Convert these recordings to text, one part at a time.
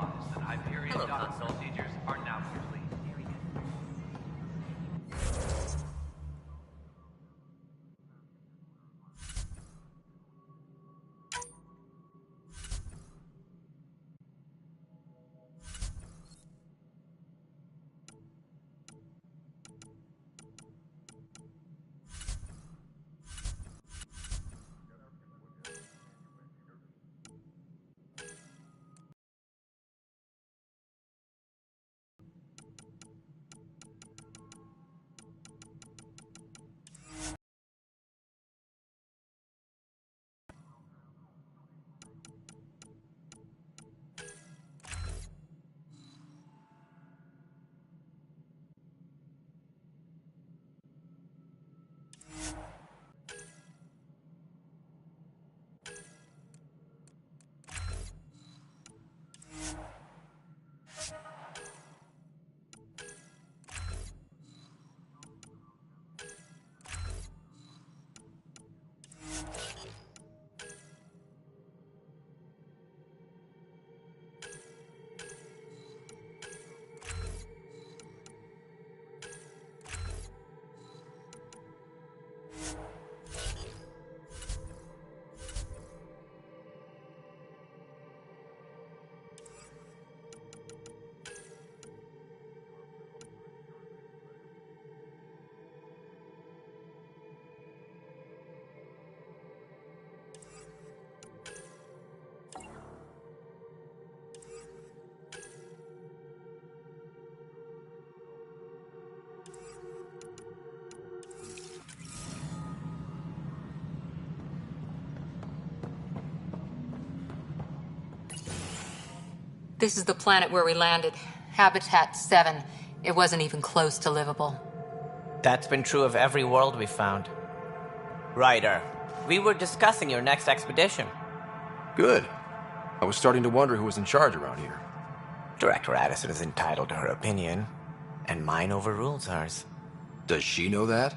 advised that Hyperion console procedures are now complete. This is the planet where we landed. Habitat 7. It wasn't even close to livable. That's been true of every world we found. Ryder, we were discussing your next expedition. Good. I was starting to wonder who was in charge around here. Director Addison is entitled to her opinion, and mine overrules hers. Does she know that?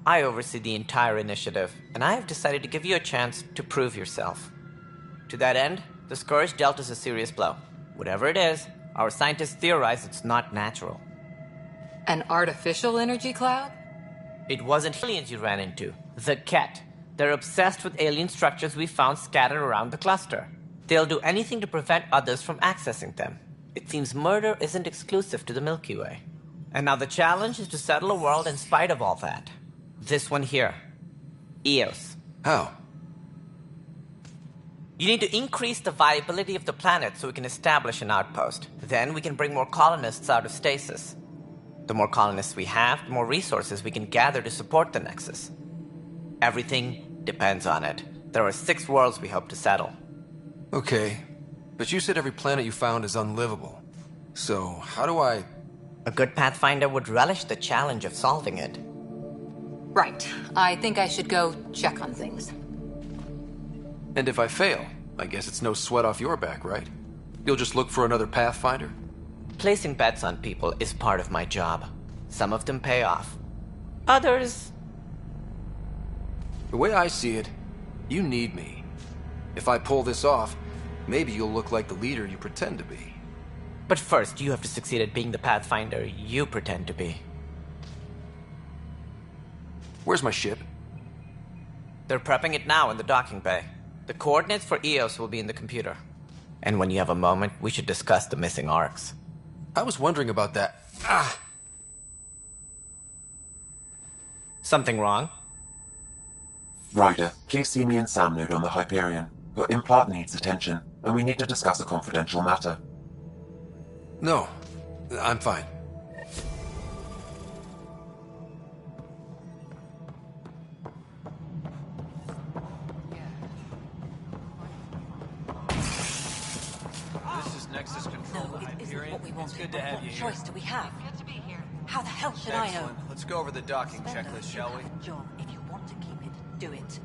I oversee the entire initiative, and I have decided to give you a chance to prove yourself. To that end, the Scourge dealt us a serious blow. Whatever it is, our scientists theorize it's not natural. An artificial energy cloud? It wasn't aliens you ran into. The Ket. They're obsessed with alien structures we found scattered around the cluster. They'll do anything to prevent others from accessing them. It seems murder isn't exclusive to the Milky Way. And now the challenge is to settle a world in spite of all that. This one here. Eos. How? You need to increase the viability of the planet so we can establish an outpost. Then we can bring more colonists out of stasis. The more colonists we have, the more resources we can gather to support the Nexus. Everything depends on it. There are 6 worlds we hope to settle. Okay, but you said every planet you found is unlivable. So, how do I... A good Pathfinder would relish the challenge of solving it. Right. I think I should go check on things. And if I fail, I guess it's no sweat off your back, right? You'll just look for another Pathfinder? Placing bets on people is part of my job. Some of them pay off. Others... The way I see it, you need me. If I pull this off, maybe you'll look like the leader you pretend to be. But first, you have to succeed at being the Pathfinder you pretend to be. Where's my ship? They're prepping it now in the docking bay. The coordinates for Eos will be in the computer. And when you have a moment, we should discuss the missing arcs. I was wondering about that. Something wrong? Ryder, please see me and Sam Node on the Hyperion. Your implant needs attention, and we need to discuss a confidential matter. No, I'm fine. Nexus control No, the it isn't Hyperion. what we wanted. It's good to What have you here. choice do we have? Good to be here. How the hell should I know? Excellent. Let's go over the docking checklist, shall we? John, if you want to keep it, do it.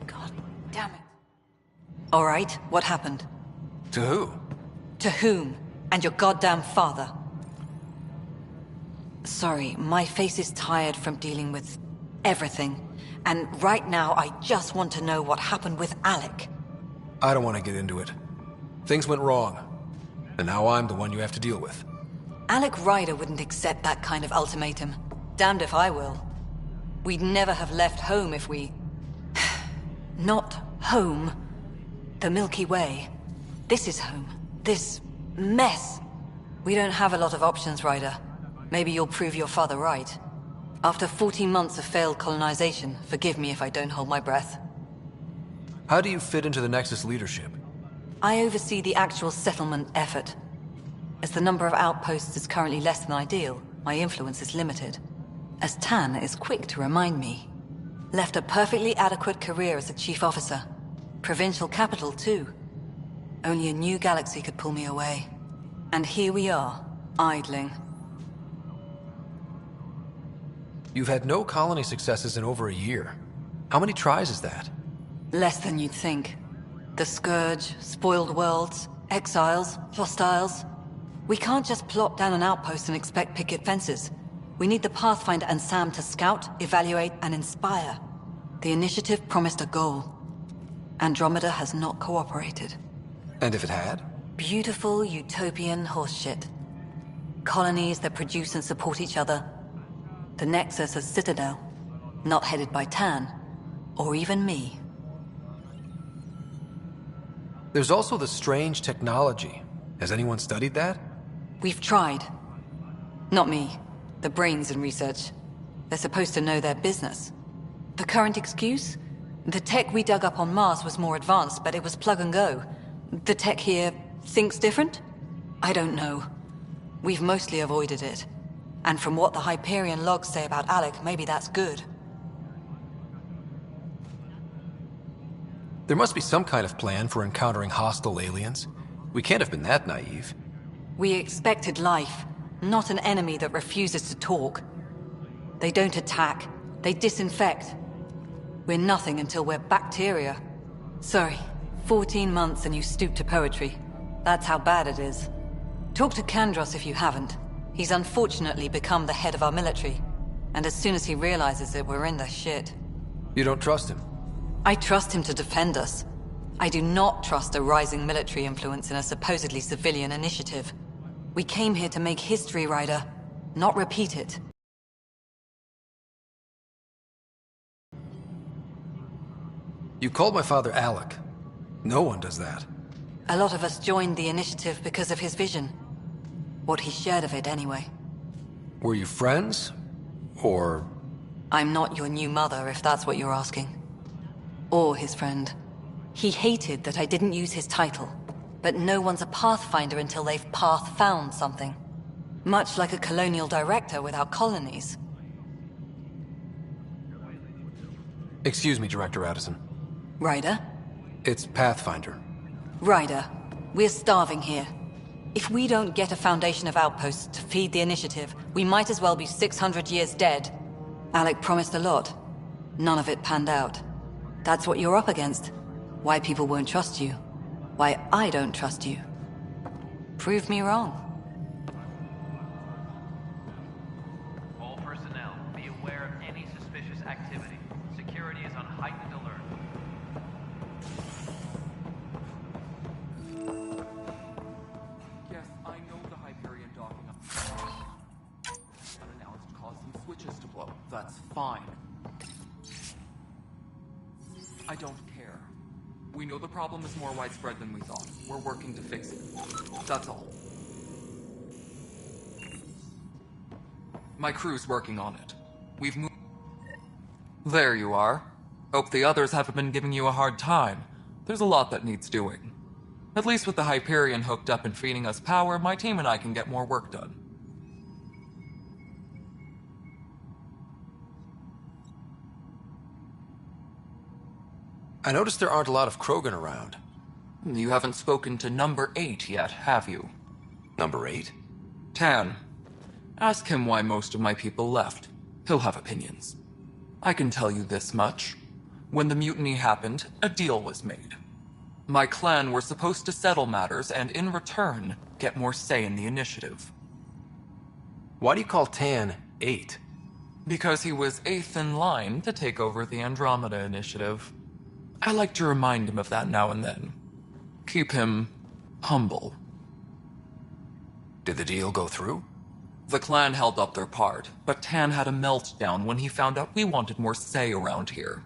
God damn it. All right, what happened? To who? To whom? And your goddamn father. Sorry, my face is tired from dealing with everything. And right now, I just want to know what happened with Alec. I don't want to get into it. Things went wrong. And now I'm the one you have to deal with. Alec Ryder wouldn't accept that kind of ultimatum. Damned if I will. We'd never have left home if we... Not home. The Milky Way. This is home. This mess. We don't have a lot of options, Ryder. Maybe you'll prove your father right. After 14 months of failed colonization, forgive me if I don't hold my breath. How do you fit into the Nexus leadership? I oversee the actual settlement effort. As the number of outposts is currently less than ideal, my influence is limited. As Tan is quick to remind me. Left a perfectly adequate career as a chief officer. Provincial capital, too. Only a new galaxy could pull me away. And here we are, idling. You've had no colony successes in over a year. How many tries is that? Less than you'd think. The Scourge, spoiled worlds, exiles, hostiles. We can't just plop down an outpost and expect picket fences. We need the Pathfinder and Sam to scout, evaluate, and inspire. The initiative promised a goal. Andromeda has not cooperated. And if it had? Beautiful utopian horseshit. Colonies that produce and support each other. The Nexus a citadel, not headed by Tan, or even me. There's also the strange technology. Has anyone studied that? We've tried. Not me. The brains in research. They're supposed to know their business. The current excuse? The tech we dug up on Mars was more advanced, but it was plug and go. The tech here thinks different? I don't know. We've mostly avoided it. And from what the Hyperion logs say about Alec, maybe that's good. There must be some kind of plan for encountering hostile aliens. We can't have been that naive. We expected life, not an enemy that refuses to talk. They don't attack, they disinfect. We're nothing until we're bacteria. Sorry, 14 months and you stoop to poetry. That's how bad it is. Talk to Kandros if you haven't. He's unfortunately become the head of our military. And as soon as he realizes it, we're in the shit. You don't trust him? I trust him to defend us. I do not trust a rising military influence in a supposedly civilian initiative. We came here to make history, Ryder, not repeat it. You called my father Alec. No one does that. A lot of us joined the initiative because of his vision. What he shared of it, anyway. Were you friends? Or... I'm not your new mother, if that's what you're asking. Or his friend. He hated that I didn't use his title. But no one's a Pathfinder until they've path-found something. Much like a colonial director without colonies. Excuse me, Director Addison. Ryder? It's Pathfinder. Ryder, we're starving here. If we don't get a foundation of outposts to feed the initiative, we might as well be 600 years dead. Alec promised a lot. None of it panned out. That's what you're up against. Why people won't trust you. Why I don't trust you. Prove me wrong. All personnel, be aware of any suspicious activity. Security is on heightened alert. Yes, I know the Hyperion docking unannounced caused some switches to blow. That's fine. I don't care. We know the problem is more widespread than we thought. We're working to fix it. That's all. My crew's working on it. We've moved... There you are. Hope the others haven't been giving you a hard time. There's a lot that needs doing. At least with the Hyperion hooked up and feeding us power, my team and I can get more work done. I noticed there aren't a lot of Krogan around. You haven't spoken to number 8 yet, have you? Number 8? Tan. Ask him why most of my people left. He'll have opinions. I can tell you this much. When the mutiny happened, a deal was made. My clan were supposed to settle matters and, in return, get more say in the initiative. Why do you call Tan 8? Because he was 8th in line to take over the Andromeda initiative. I like to remind him of that now and then. Keep him humble. Did the deal go through? The clan held up their part, but Tan had a meltdown when he found out we wanted more say around here.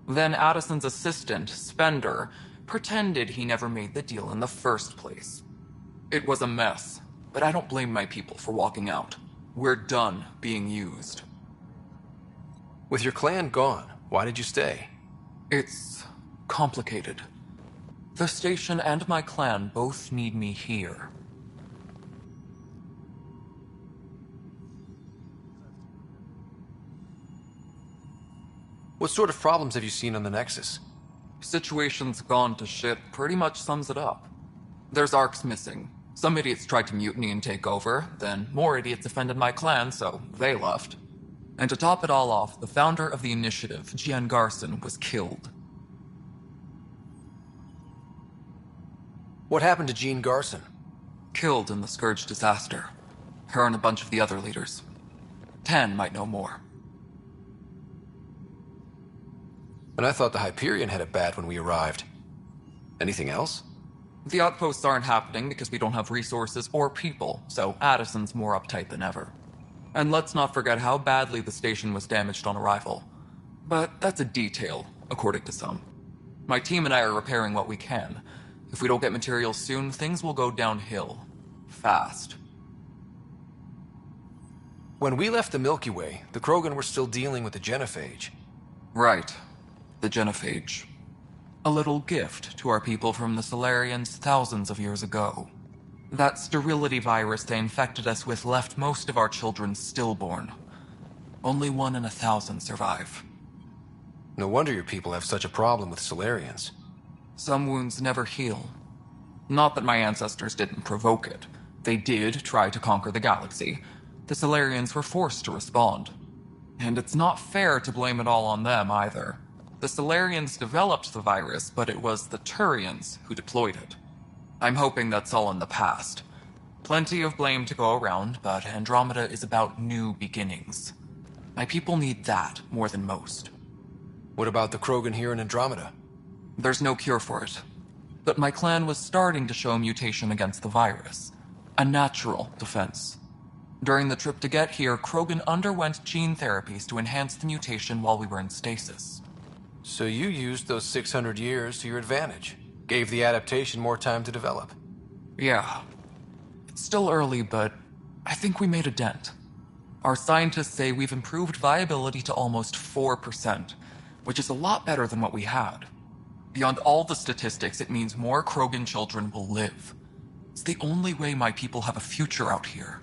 Then Addison's assistant, Spender, pretended he never made the deal in the first place. It was a mess, but I don't blame my people for walking out. We're done being used. With your clan gone, why did you stay? It's complicated. The station and my clan both need me here. What sort of problems have you seen on the Nexus? Situation's gone to shit pretty much sums it up. There's arcs missing. Some idiots tried to mutiny and take over, then more idiots offended my clan, so they left. And to top it all off, the founder of the initiative, Jian Garson, was killed. What happened to Jean Garson? Killed in the Scourge disaster. Her and a bunch of the other leaders. Tan might know more. And I thought the Hyperion had it bad when we arrived. Anything else? The outposts aren't happening because we don't have resources or people, so Addison's more uptight than ever. And let's not forget how badly the station was damaged on arrival. But that's a detail, according to some. My team and I are repairing what we can. If we don't get materials soon, things will go downhill. Fast. When we left the Milky Way, the Krogan were still dealing with the genophage. Right. The genophage. A little gift to our people from the Solarians thousands of years ago. That sterility virus they infected us with left most of our children stillborn. Only 1 in 1,000 survive. No wonder your people have such a problem with Solarians. Some wounds never heal. Not that my ancestors didn't provoke it. They did try to conquer the galaxy. The Solarians were forced to respond. And it's not fair to blame it all on them either. The Solarians developed the virus, but it was the Turians who deployed it. I'm hoping that's all in the past. Plenty of blame to go around, but Andromeda is about new beginnings. My people need that more than most. What about the Krogan here in Andromeda? There's no cure for it. But my clan was starting to show mutation against the virus. A natural defense. During the trip to get here, Krogan underwent gene therapies to enhance the mutation while we were in stasis. So you used those 600 years to your advantage. Gave the adaptation more time to develop. Yeah. It's still early, but I think we made a dent. Our scientists say we've improved viability to almost 4%, which is a lot better than what we had. Beyond all the statistics, it means more Krogan children will live. It's the only way my people have a future out here.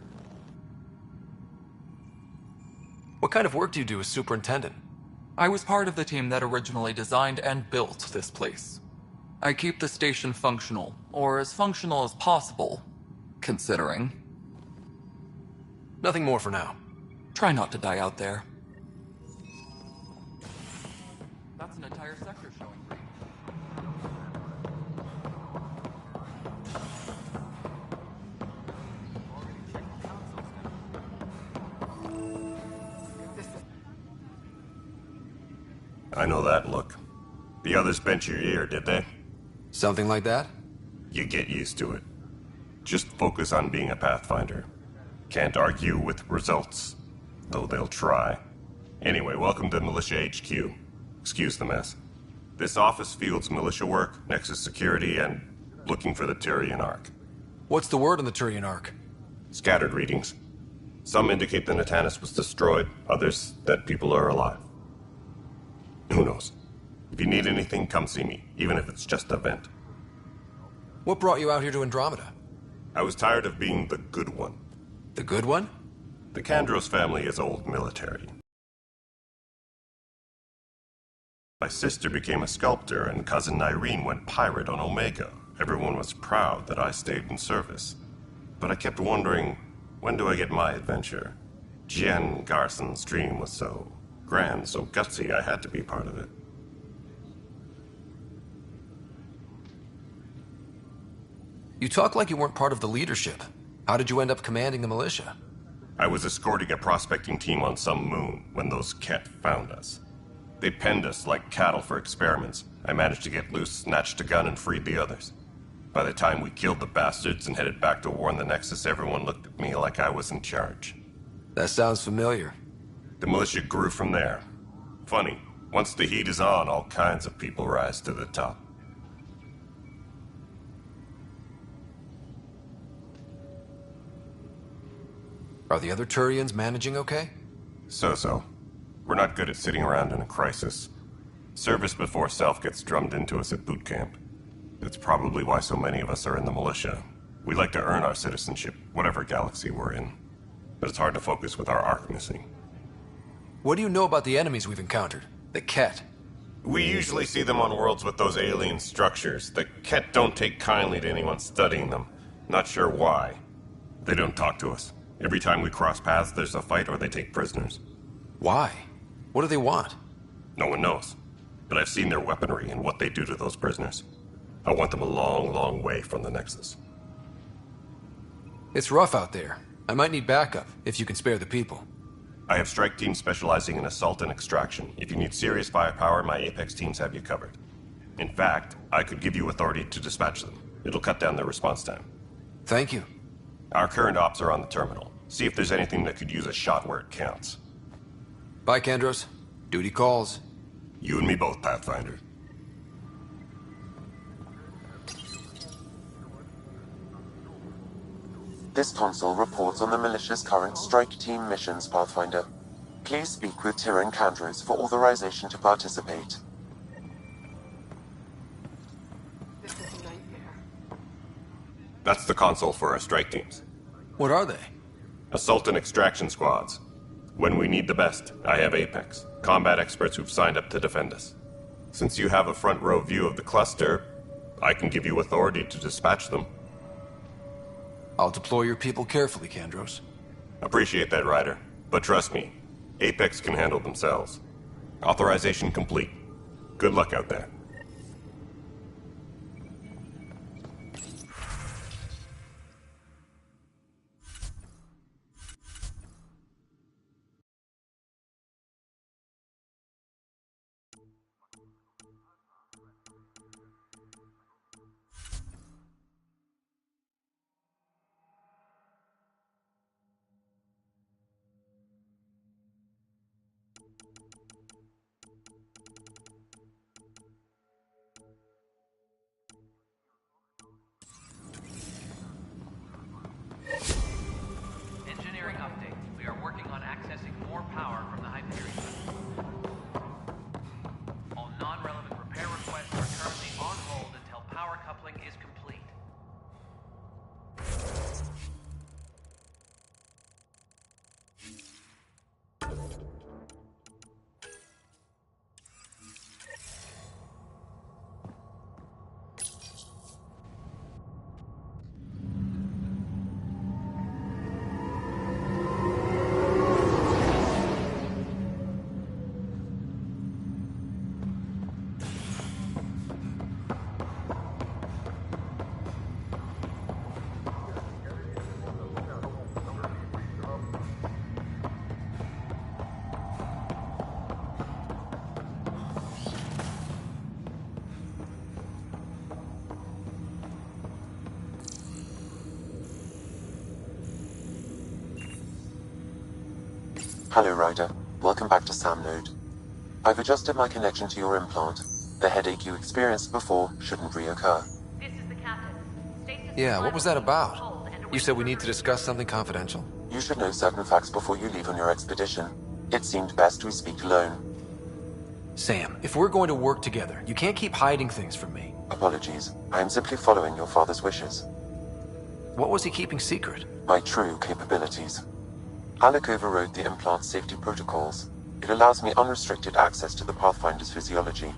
What kind of work do you do as superintendent? I was part of the team that originally designed and built this place. I keep the station functional, or as functional as possible, considering. Nothing more for now. Try not to die out there. That's an entire sector showing. I know that look. The others bent your ear, did they? Something like that? You get used to it. Just focus on being a Pathfinder. Can't argue with results, though they'll try. Anyway, welcome to Militia HQ. Excuse the mess. This office fields militia work, Nexus security, and looking for the Turian Ark. What's the word on the Turian Ark? Scattered readings. Some indicate the Natanus was destroyed, others that people are alive. Who knows? If you need anything, come see me, even if it's just a vent. What brought you out here to Andromeda? I was tired of being the good one. The good one? The Kandros family is old military. My sister became a sculptor, and cousin Irene went pirate on Omega. Everyone was proud that I stayed in service. But I kept wondering, when do I get my adventure? Jian Garson's dream was so grand, so gutsy, I had to be part of it. You talk like you weren't part of the leadership. How did you end up commanding the militia? I was escorting a prospecting team on some moon when those Ket found us. They penned us like cattle for experiments. I managed to get loose, snatched a gun, and freed the others. By the time we killed the bastards and headed back to warn the Nexus, everyone looked at me like I was in charge. That sounds familiar. The militia grew from there. Funny, once the heat is on, all kinds of people rise to the top. Are the other Turians managing okay? So-so. We're not good at sitting around in a crisis. Service before self gets drummed into us at boot camp. That's probably why so many of us are in the militia. We like to earn our citizenship, whatever galaxy we're in. But it's hard to focus with our arc missing. What do you know about the enemies we've encountered? The Ket? We usually see them on worlds with those alien structures. The Ket don't take kindly to anyone studying them. Not sure why. They don't talk to us. Every time we cross paths, there's a fight or they take prisoners. Why? What do they want? No one knows. But I've seen their weaponry and what they do to those prisoners. I want them a long, long way from the Nexus. It's rough out there. I might need backup, if you can spare the people. I have strike teams specializing in assault and extraction. If you need serious firepower, my Apex teams have you covered. In fact, I could give you authority to dispatch them. It'll cut down their response time. Thank you. Our current ops are on the terminal. See if there's anything that could use a shot where it counts. Bye, Kandros. Duty calls. You and me both, Pathfinder. This console reports on the militia's current strike team missions, Pathfinder. Please speak with Tyrion Kandros for authorization to participate. That's the console for our strike teams. What are they? Assault and extraction squads. When we need the best, I have Apex, combat experts who've signed up to defend us. Since you have a front row view of the cluster, I can give you authority to dispatch them. I'll deploy your people carefully, Kandros. Appreciate that, Ryder. But trust me, Apex can handle themselves. Authorization complete. Good luck out there. Engineering update. We are working on accessing more power from the Hyperion. All non-relevant repair requests are currently on hold until power coupling is complete. Hello, Ryder. Welcome back to Sam Node. I've adjusted my connection to your implant. The headache you experienced before shouldn't reoccur. This is the captain. Stasis Yeah, what was that about? You said we need to discuss something confidential. You should know certain facts before you leave on your expedition. It seemed best we speak alone. Sam, if we're going to work together, you can't keep hiding things from me. Apologies. I am simply following your father's wishes. What was he keeping secret? My true capabilities. Alec overrode the implant safety protocols. It allows me unrestricted access to the Pathfinder's physiology.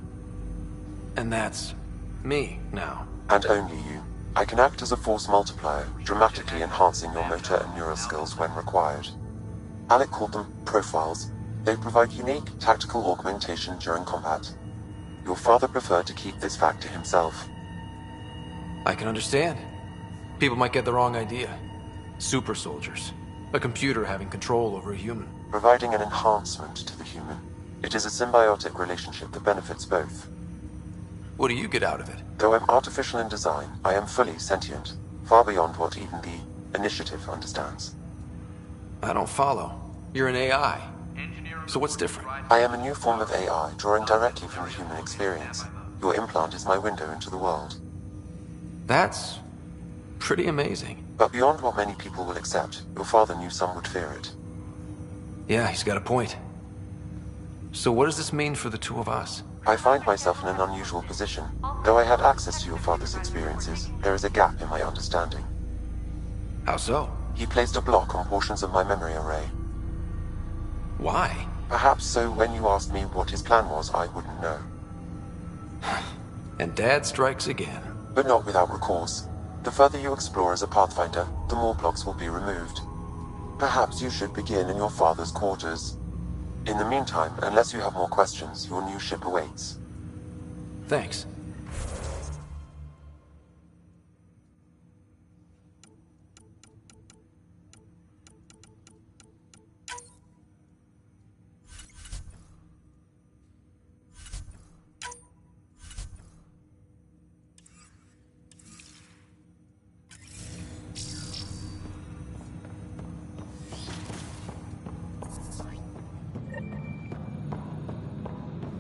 And that's me now. And only you. I can act as a force multiplier, dramatically enhancing your motor and neural skills when required. Alec called them profiles. They provide unique tactical augmentation during combat. Your father preferred to keep this fact to himself. I can understand. People might get the wrong idea. Super soldiers. A computer having control over a human. Providing an enhancement to the human. It is a symbiotic relationship that benefits both. What do you get out of it? Though I'm artificial in design, I am fully sentient, far beyond what even the Initiative understands. I don't follow. You're an AI. So what's different? I am a new form of AI, drawing directly from the human experience. Your implant is my window into the world. That's pretty amazing. But beyond what many people will accept, your father knew some would fear it. Yeah, he's got a point. So what does this mean for the two of us? I find myself in an unusual position. Though I had access to your father's experiences, there is a gap in my understanding. How so? He placed a block on portions of my memory array. Why? Perhaps so when you asked me what his plan was, I wouldn't know. And Dad strikes again. But not without recourse. The further you explore as a Pathfinder, the more blocks will be removed. Perhaps you should begin in your father's quarters. In the meantime, unless you have more questions, your new ship awaits. Thanks.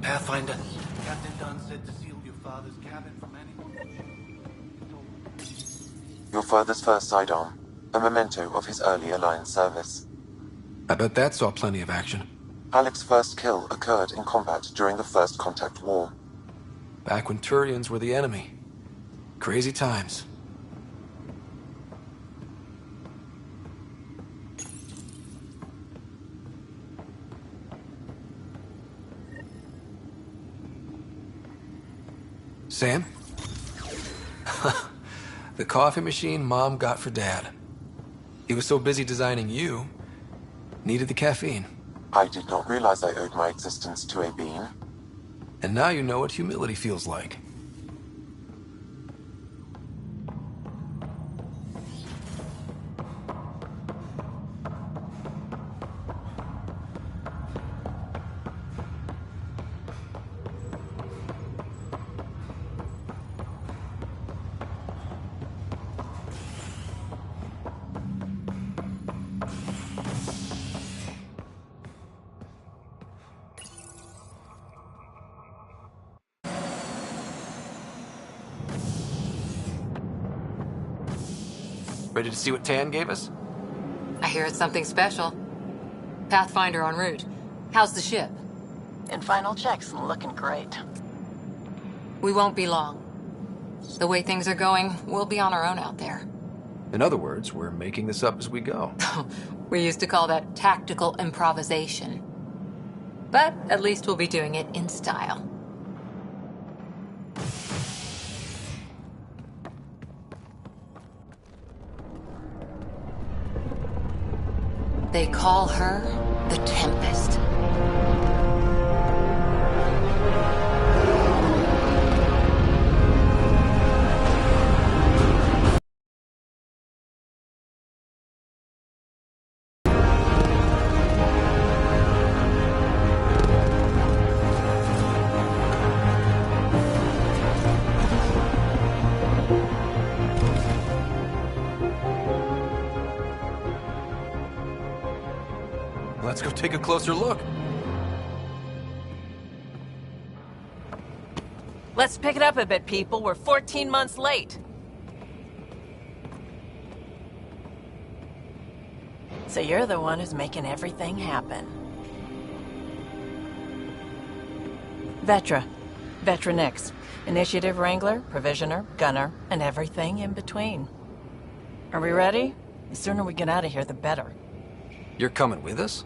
Pathfinder. Captain Dunn said to seal your father's cabin from anyone. Your father's first sidearm, a memento of his early Alliance service. I bet that saw plenty of action. Alec's first kill occurred in combat during the First Contact War. Back when Turians were the enemy. Crazy times. Sam? The coffee machine Mom got for Dad. He was so busy designing you, needed the caffeine. I did not realize I owed my existence to a bean. And now you know what humility feels like. Ready to see what Tan gave us? I hear it's something special. Pathfinder en route. How's the ship? In final checks and looking great. We won't be long. The way things are going, we'll be on our own out there. In other words, we're making this up as we go. We used to call that tactical improvisation. But at least we'll be doing it in style. They call her the Tempest. Let's go take a closer look. Let's pick it up a bit, people. We're 14 months late. So you're the one who's making everything happen. Vetra. Vetra Nix. Initiative Wrangler, Provisioner, Gunner, and everything in between. Are we ready? The sooner we get out of here, the better. You're coming with us?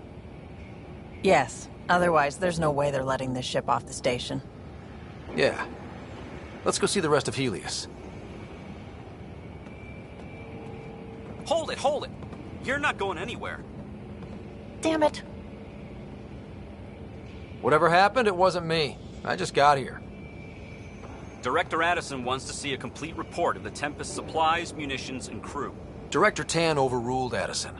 Yes. Otherwise, there's no way they're letting this ship off the station. Yeah. Let's go see the rest of Helios. Hold it, hold it! You're not going anywhere. Damn it. Whatever happened, it wasn't me. I just got here. Director Addison wants to see a complete report of the Tempest's supplies, munitions, and crew. Director Tan overruled Addison.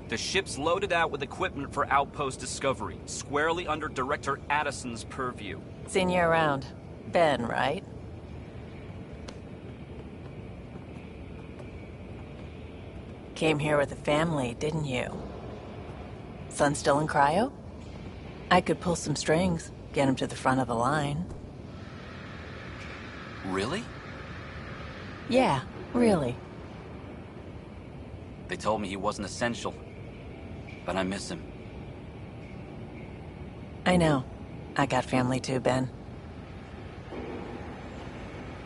The ship's loaded out with equipment for outpost discovery, squarely under Director Addison's purview. Seen you around. Ben, right? came here with a family, didn't you? Son still in cryo? I could pull some strings, get him to the front of the line. Really? Yeah, really. They told me he wasn't essential, but I miss him. I know. I got family too, Ben.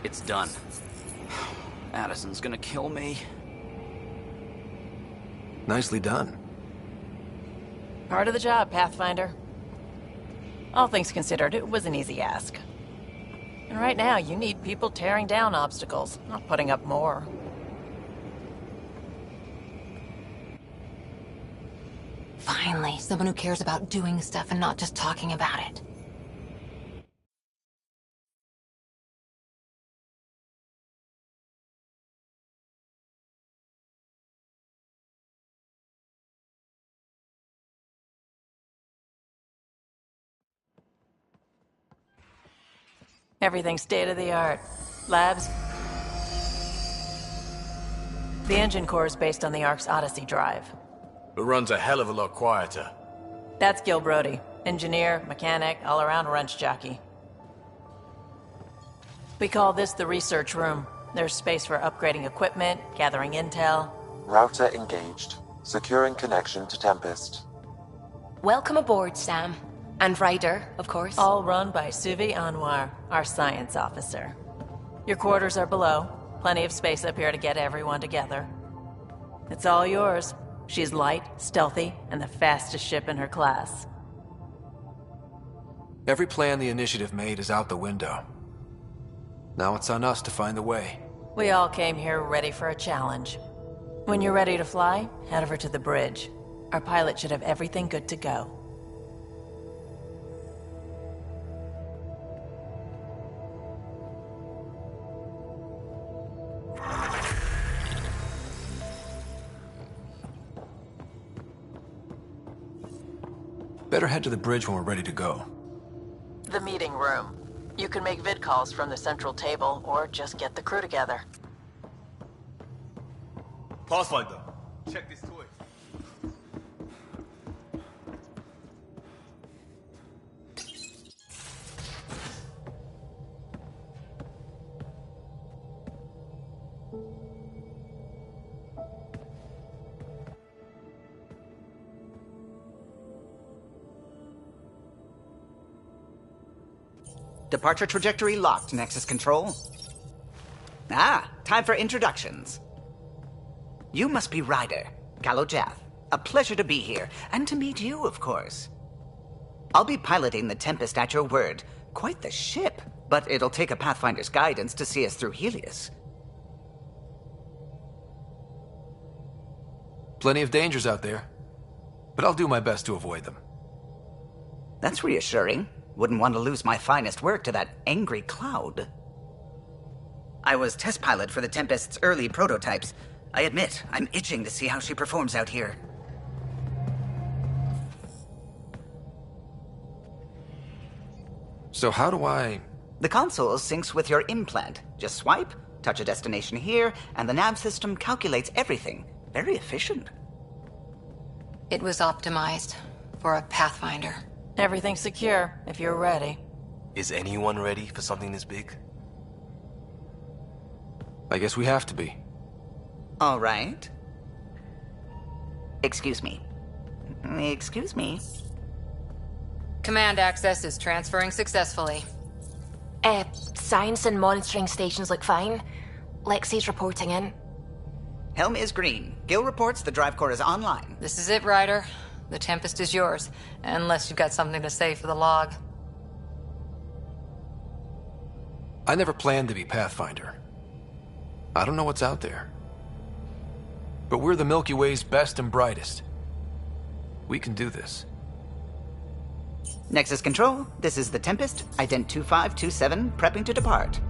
It's done. Addison's gonna kill me. Nicely done. Part of the job, Pathfinder. All things considered, it was an easy ask. And right now, you need people tearing down obstacles, not putting up more. Finally, someone who cares about doing stuff and not just talking about it. Everything's state-of-the-art. Labs? The engine core is based on the Ark's Odyssey drive. It runs a hell of a lot quieter. That's Gil Brody. Engineer, mechanic, all-around wrench jockey. We call this the research room. There's space for upgrading equipment, gathering intel. Router engaged. Securing connection to Tempest. Welcome aboard, Sam. And Ryder, of course. All run by Suvi Anwar, our science officer. Your quarters are below. Plenty of space up here to get everyone together. It's all yours. She's light, stealthy, and the fastest ship in her class. Every plan the Initiative made is out the window. Now it's on us to find the way. We all came here ready for a challenge. When you're ready to fly, head over to the bridge. Our pilot should have everything good to go. Better head to the bridge when we're ready to go. The meeting room. You can make vid calls from the central table, or just get the crew together. Pathfinder, check this toy. Departure trajectory locked, Nexus Control. Ah, time for introductions. You must be Ryder, Kalojath. A pleasure to be here, and to meet you, of course. I'll be piloting the Tempest at your word. Quite the ship, but it'll take a Pathfinder's guidance to see us through Helios. Plenty of dangers out there, but I'll do my best to avoid them. That's reassuring. Wouldn't want to lose my finest work to that angry cloud. I was test pilot for the Tempest's early prototypes. I admit, I'm itching to see how she performs out here. So how do I... The console syncs with your implant. Just swipe, touch a destination here, and the nav system calculates everything. Very efficient. It was optimized for a Pathfinder. Everything's secure, if you're ready. Is anyone ready for something this big? I guess we have to be. All right. Excuse me. Excuse me. Command access is transferring successfully. Science and monitoring stations look fine. Lexi's reporting in. Helm is green. Gil reports the drive core is online. This is it, Ryder. The Tempest is yours, unless you've got something to say for the log. I never planned to be Pathfinder. I don't know what's out there. But we're the Milky Way's best and brightest. We can do this. Nexus Control, this is the Tempest, Ident 2527, prepping to depart.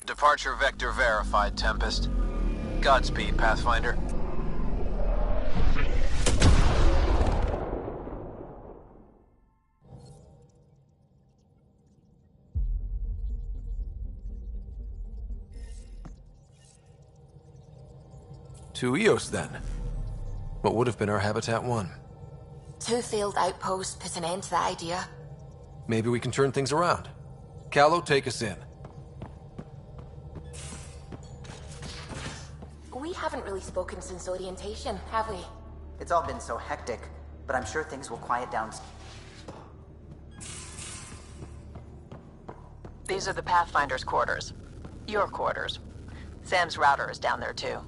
Departure vector verified, Tempest. Godspeed, Pathfinder. Two EOS, then. What would have been our Habitat 1? 2 failed outposts put an end to that idea. Maybe we can turn things around. Callow, take us in. We haven't really spoken since orientation, have we? It's all been so hectic, but I'm sure things will quiet down. These are the Pathfinder's quarters. Your quarters. Sam's router is down there too.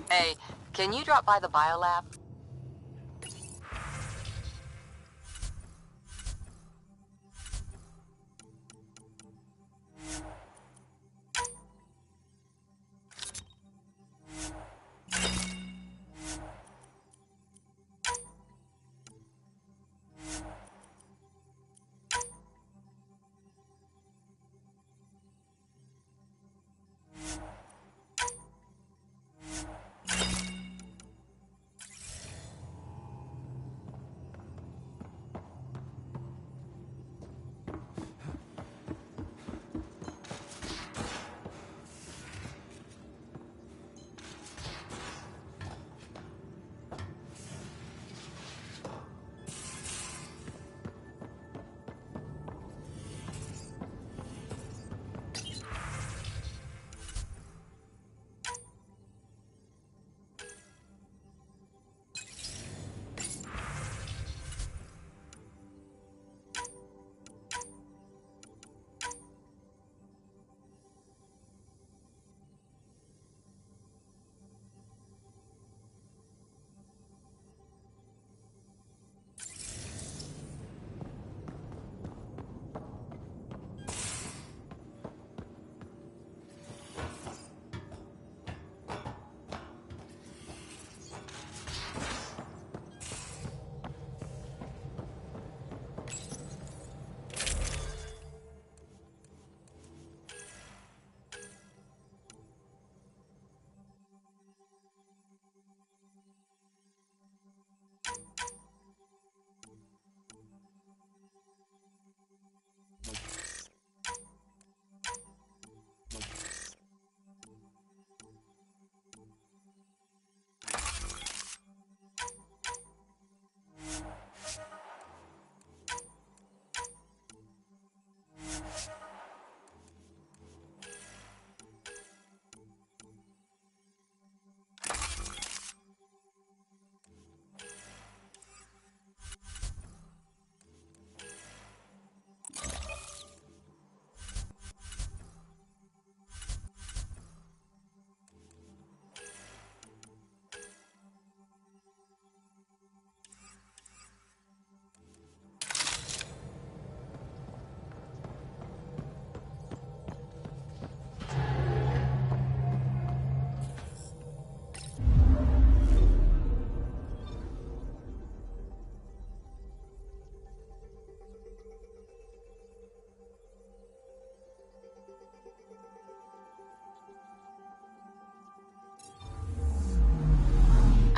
Hey, can you drop by the biolab?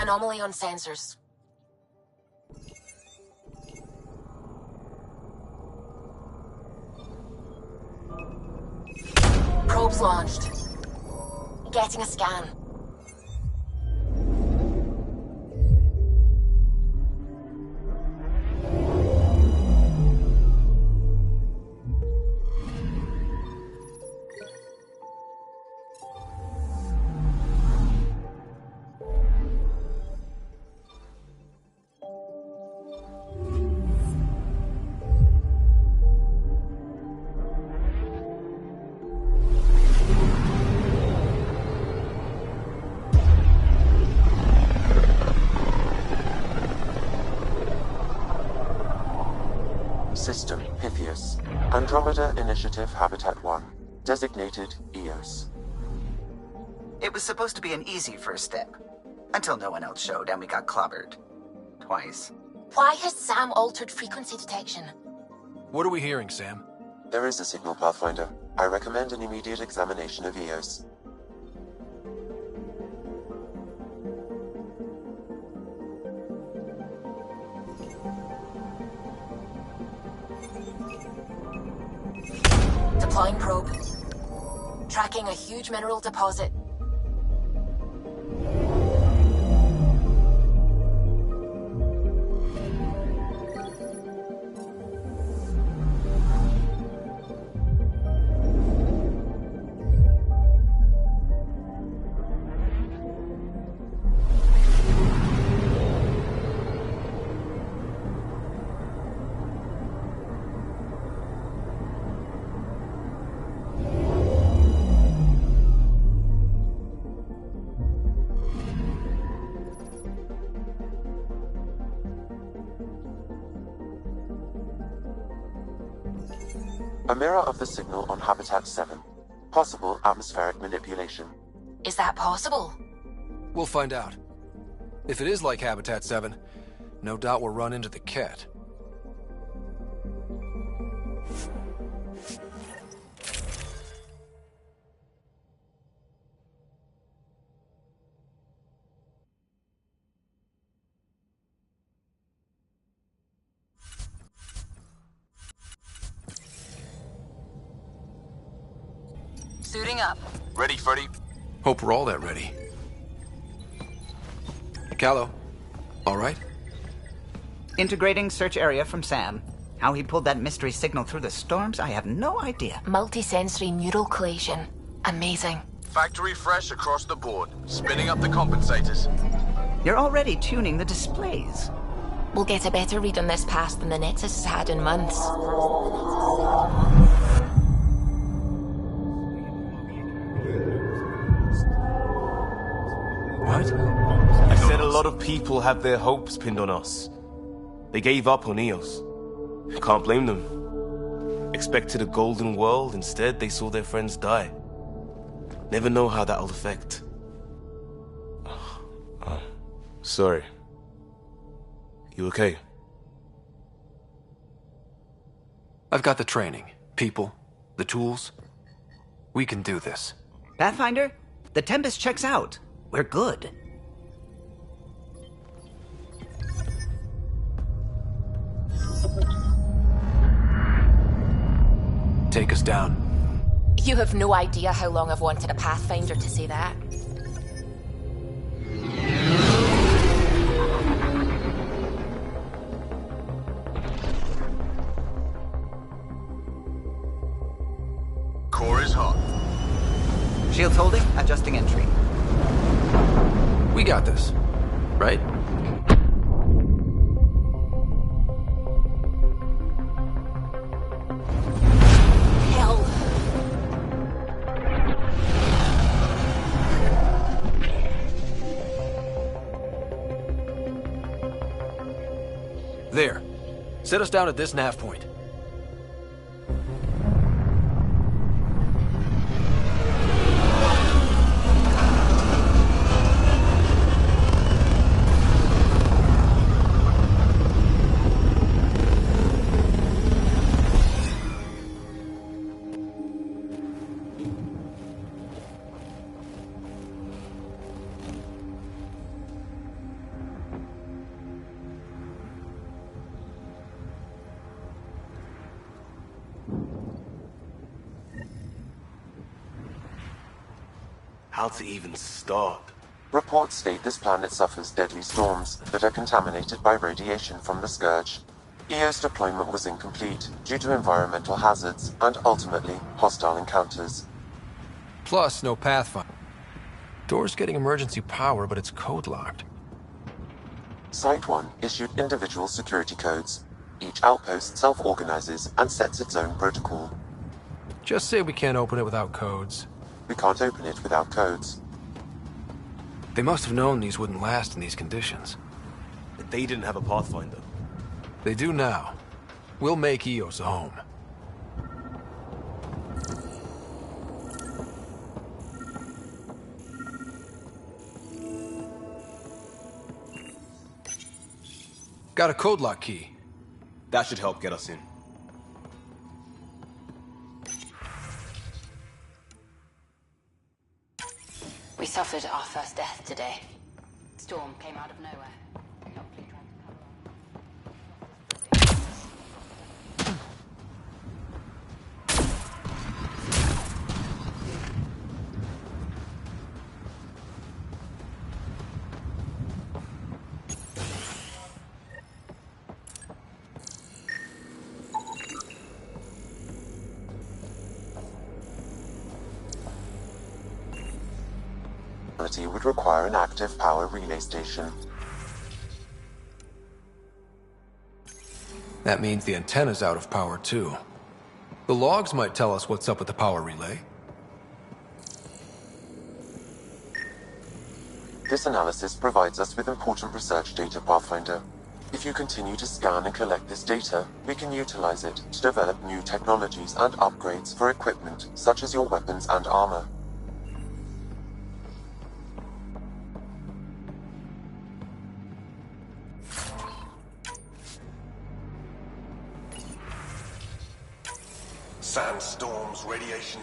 anomaly on sensors. Probes launched. Getting a scan. System Pythias. Andromeda Initiative Habitat 1. Designated EOS. It was supposed to be an easy first step. Until no one else showed and we got clobbered. Twice. Why has Sam altered frequency detection? What are we hearing, Sam? There is a signal, Pathfinder. I recommend an immediate examination of EOS. Deploying probe. Tracking a huge mineral deposit. A mirror of the signal on Habitat 7. Possible atmospheric manipulation. Is that possible? We'll find out. If it is like Habitat 7, no doubt we'll run into the cat. Suiting up. Ready, Freddy? Hope we're all that ready. Callow, all right? Integrating search area from Sam. How he pulled that mystery signal through the storms, I have no idea. Multisensory neural collation. Amazing. Factory fresh across the board. Spinning up the compensators. You're already tuning the displays. We'll get a better read on this pass than the Nexus has had in months. What? I said a lot of people have their hopes pinned on us. They gave up on EOS. Can't blame them. Expected a golden world, instead they saw their friends die. Never know how that'll affect. Sorry. You okay? I've got the training, people, the tools. We can do this. Pathfinder, the Tempest checks out. We're good. Take us down. You have no idea how long I've wanted a Pathfinder to say that. Core is hot. Shields holding, adjusting entry. We got this, right? Hell. There. Set us down at this nav point. How to even start? Reports state this planet suffers deadly storms that are contaminated by radiation from the Scourge. EO's deployment was incomplete due to environmental hazards and, ultimately, hostile encounters. Plus, no pathfinder. Door's getting emergency power, but it's code-locked. Site 1 issued individual security codes. Each outpost self-organizes and sets its own protocol. Just say we can't open it without codes. We can't open it without codes. They must have known these wouldn't last in these conditions. But they didn't have a pathfinder. They do now. We'll make Eos a home. Got a code lock key. That should help get us in. We suffered our first death today. Storm came out of nowhere. Would require an active power relay station. That means the antenna's out of power too. The logs might tell us what's up with the power relay. This analysis provides us with important research data, Pathfinder. If you continue to scan and collect this data, we can utilize it to develop new technologies and upgrades for equipment such as your weapons and armor. Sandstorms, radiation.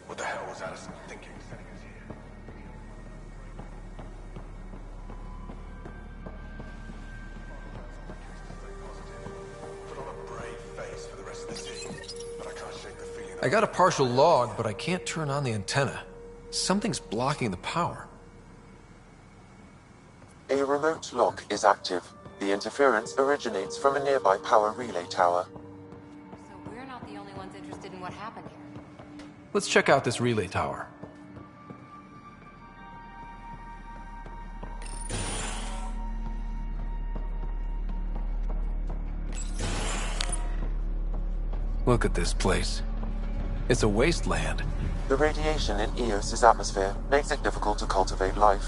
What the hell was Addison thinking sending us here? Put on a brave face for the rest of the team, but I can't shake the feeling. I got a partial log, but I can't turn on the antenna. Something's blocking the power. A remote lock is active. The interference originates from a nearby power relay tower. We're not the only ones interested in what happened here. Let's check out this relay tower. Look at this place. It's a wasteland. The radiation in Eos's atmosphere makes it difficult to cultivate life.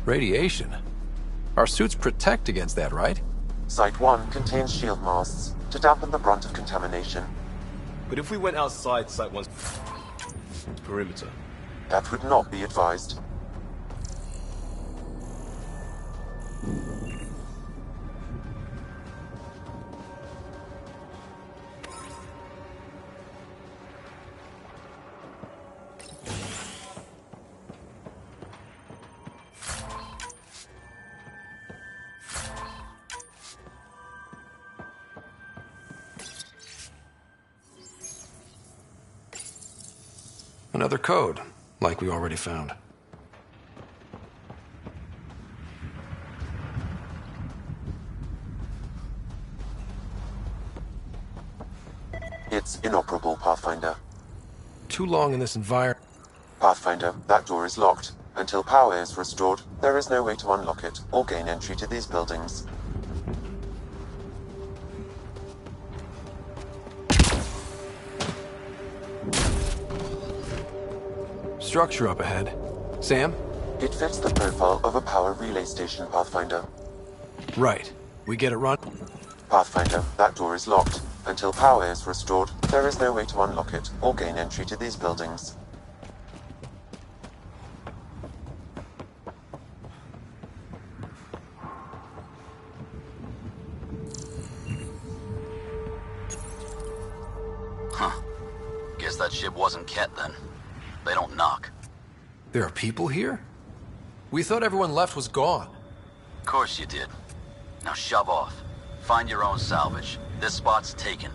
Radiation? Our suits protect against that, right? Site 1 contains shield masts to dampen the brunt of contamination. But if we went outside Site 1's perimeter? That would not be advised. Another code, like we already found. It's inoperable, Pathfinder. Too long in this environment. Pathfinder, that door is locked. Until power is restored, there is no way to unlock it or gain entry to these buildings. Structure up ahead. Sam? It fits the profile of a power relay station, Pathfinder. Right. We get it run? Pathfinder, that door is locked. Until power is restored, there is no way to unlock it or gain entry to these buildings. Huh. Guess that ship wasn't Ket then. They don't knock. There are people here? We thought everyone left was gone. Of course you did. Now shove off. Find your own salvage. This spot's taken.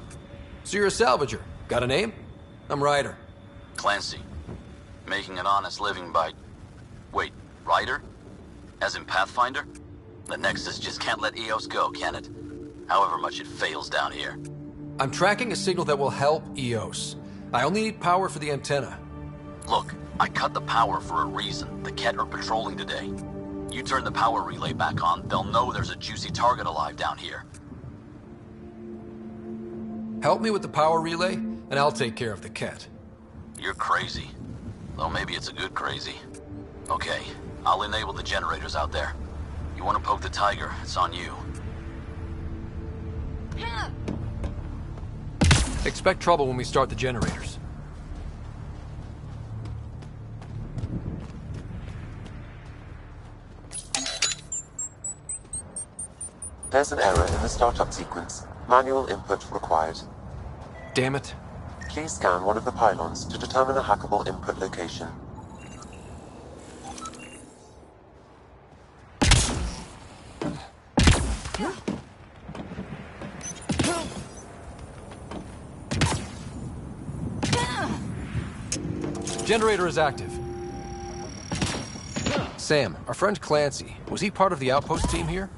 So you're a salvager. Got a name? I'm Ryder. Clancy. Making an honest living by... Wait, Ryder? As in Pathfinder? The Nexus just can't let EOS go, can it? However much it fails down here. I'm tracking a signal that will help EOS. I only need power for the antenna. Look, I cut the power for a reason. The Ket are patrolling today. You turn the power relay back on, they'll know there's a juicy target alive down here. Help me with the power relay, and I'll take care of the Ket. You're crazy. Though maybe it's a good crazy. Okay, I'll enable the generators out there. You want to poke the tiger, it's on you. Expect trouble when we start the generators. There's an error in the startup sequence. Manual input required. Damn it. Please scan one of the pylons to determine a hackable input location. Generator is active. Sam, our friend Clancy, was he part of the outpost team here?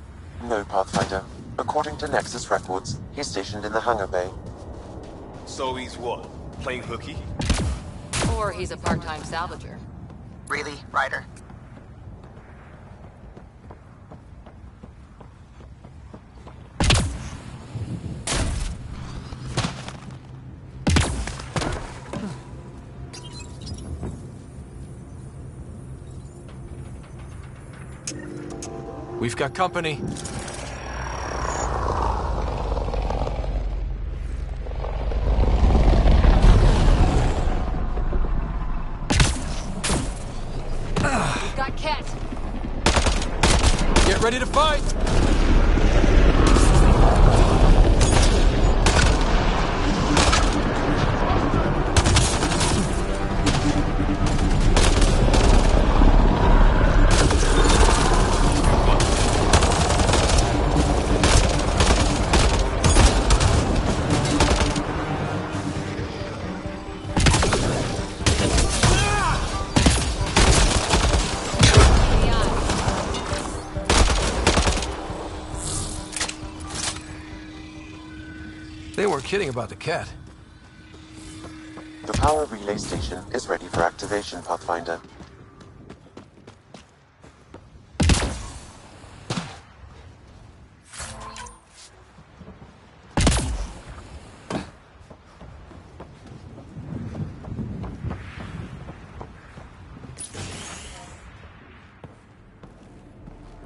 No, Pathfinder. According to Nexus records, he's stationed in the hangar bay. So he's what? Playing hooky? Or he's a part-time salvager. Really, Ryder? We've got company. We've got Ket. Get ready to fight! They weren't kidding about the Ket. The power relay station is ready for activation, Pathfinder.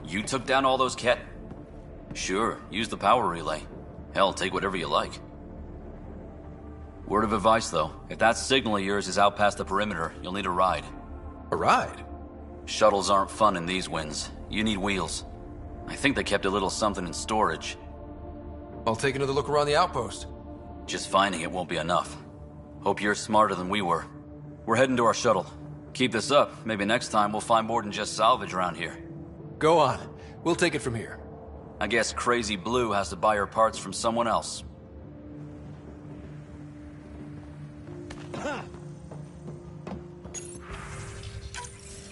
You took down all those Ket? Sure, use the power relay. Hell, take whatever you like. Word of advice, though. If that signal of yours is out past the perimeter, you'll need a ride. A ride? Shuttles aren't fun in these winds. You need wheels. I think they kept a little something in storage. I'll take another look around the outpost. Just finding it won't be enough. Hope you're smarter than we were. We're heading to our shuttle. Keep this up. Maybe next time we'll find more than just salvage around here. Go on. We'll take it from here. I guess Crazy Blue has to buy her parts from someone else.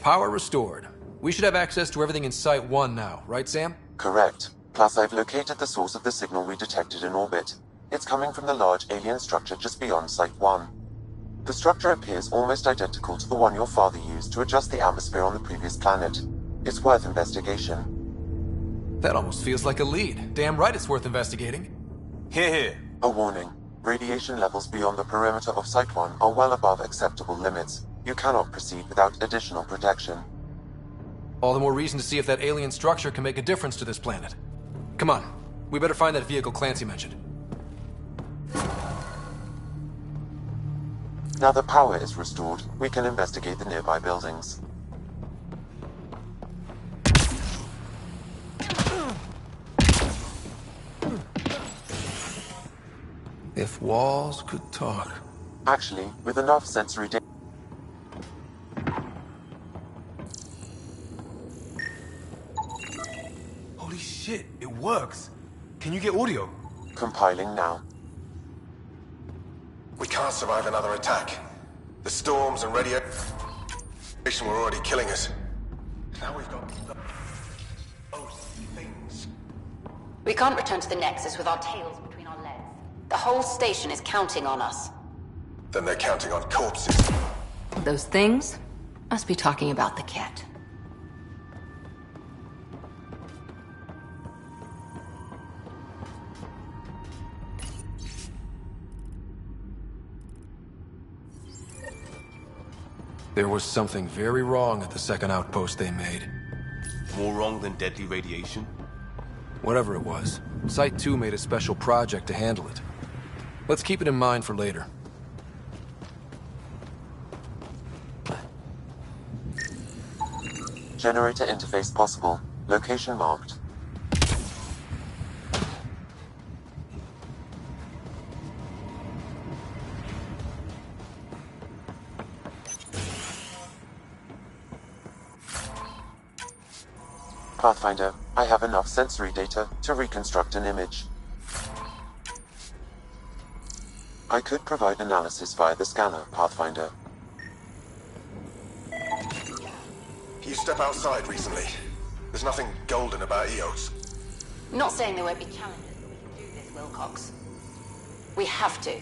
Power restored. We should have access to everything in Site 1 now, right, Sam? Correct. Plus, I've located the source of the signal we detected in orbit. It's coming from the large alien structure just beyond Site 1. The structure appears almost identical to the one your father used to adjust the atmosphere on the previous planet. It's worth investigation. That almost feels like a lead. Damn right it's worth investigating. Here. A warning. Radiation levels beyond the perimeter of Site 1 are well above acceptable limits. You cannot proceed without additional protection. All the more reason to see if that alien structure can make a difference to this planet. Come on. We better find that vehicle Clancy mentioned. Now the power is restored, we can investigate the nearby buildings. If walls could talk. Actually, with enough sensory data... Holy shit, it works. Can you get audio? Compiling now. We can't survive another attack. The storms and radio... Were already killing us. Now we've got those things. We can't return to the Nexus with our tails between our legs. The whole station is counting on us. Then they're counting on corpses. Those things must be talking about the cat. There was something very wrong at the second outpost they made. More wrong than deadly radiation? Whatever it was, Site 2 made a special project to handle it. Let's keep it in mind for later. Generator interface possible. Location marked. Pathfinder, I have enough sensory data to reconstruct an image. I could provide analysis via the scanner, Pathfinder. You step outside recently. There's nothing golden about Eos. Not saying there won't be challenges, but we can do this, Wilcox. We have to.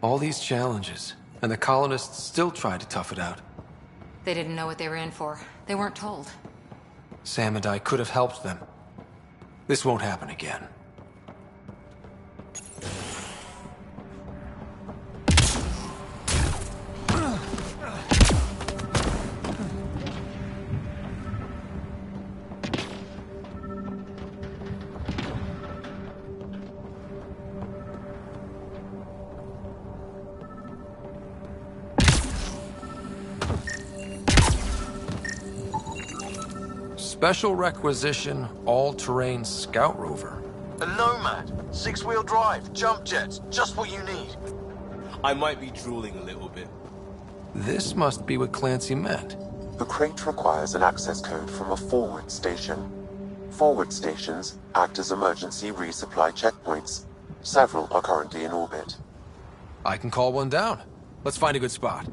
All these challenges, and the colonists still tried to tough it out. They didn't know what they were in for. They weren't told. Sam and I could have helped them. This won't happen again. Special requisition, all-terrain scout rover. A Nomad, 6-wheel drive, jump jets, just what you need. I might be drooling a little bit. This must be what Clancy meant. The crate requires an access code from a forward station. Forward stations act as emergency resupply checkpoints. Several are currently in orbit. I can call one down. Let's find a good spot.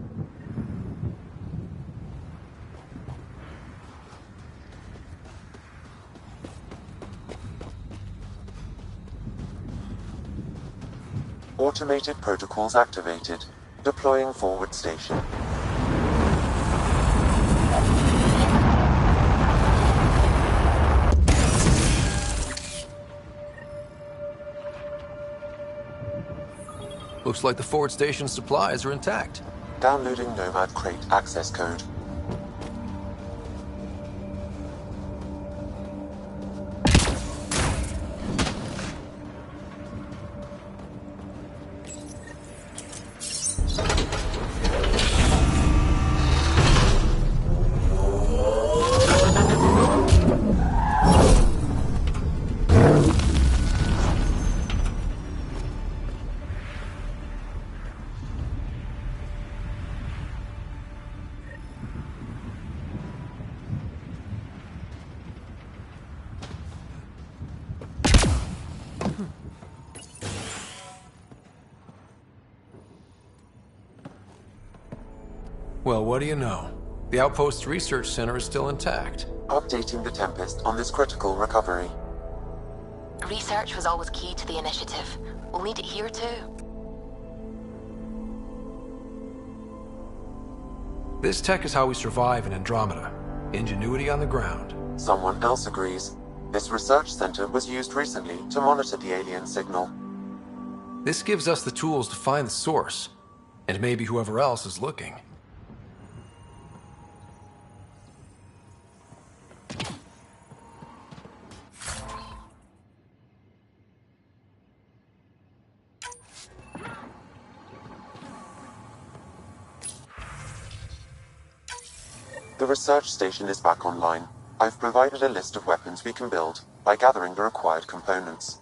Automated protocols activated. Deploying forward station. Looks like the forward station supplies are intact. Downloading Nomad crate access code. Well, what do you know? The Outpost's research center is still intact. Updating the Tempest on this critical recovery. Research was always key to the initiative. We'll need it here too. This tech is how we survive in Andromeda. Ingenuity on the ground. Someone else agrees. This research center was used recently to monitor the alien signal. This gives us the tools to find the source, and maybe whoever else is looking. The research station is back online. I've provided a list of weapons we can build by gathering the required components.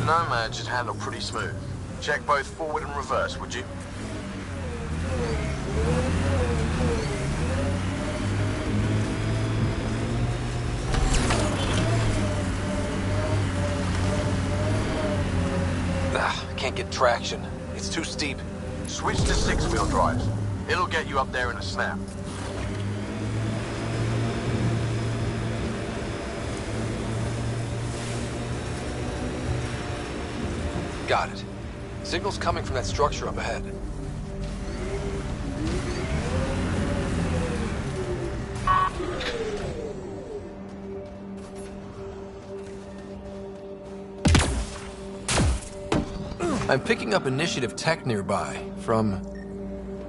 Nomad should handle pretty smooth. Check both forward and reverse, would you? Can't get traction. It's too steep. Switch to 6-wheel drive. It'll get you up there in a snap. Got it. Signal's coming from that structure up ahead. I'm picking up initiative tech nearby, from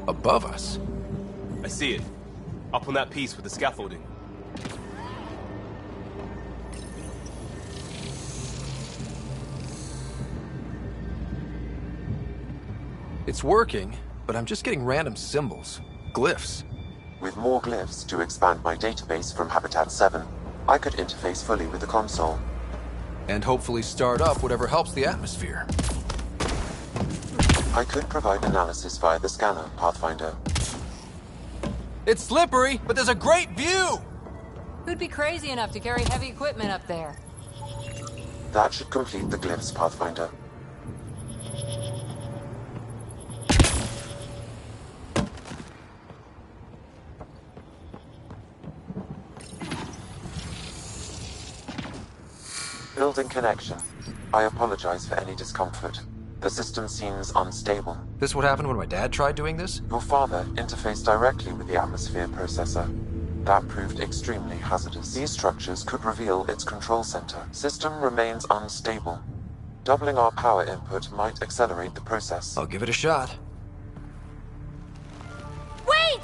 above us. I see it. Up on that piece with the scaffolding. It's working, but I'm just getting random symbols. Glyphs. With more glyphs to expand my database from Habitat 7, I could interface fully with the console. And hopefully start up whatever helps the atmosphere. I could provide analysis via the scanner, Pathfinder. It's slippery, but there's a great view! Who'd be crazy enough to carry heavy equipment up there? That should complete the glyphs, Pathfinder. Building connection. I apologize for any discomfort. The system seems unstable. This what happened when my dad tried doing this? Your father interfaced directly with the atmosphere processor. That proved extremely hazardous. These structures could reveal its control center. System remains unstable. Doubling our power input might accelerate the process. I'll give it a shot. Wait!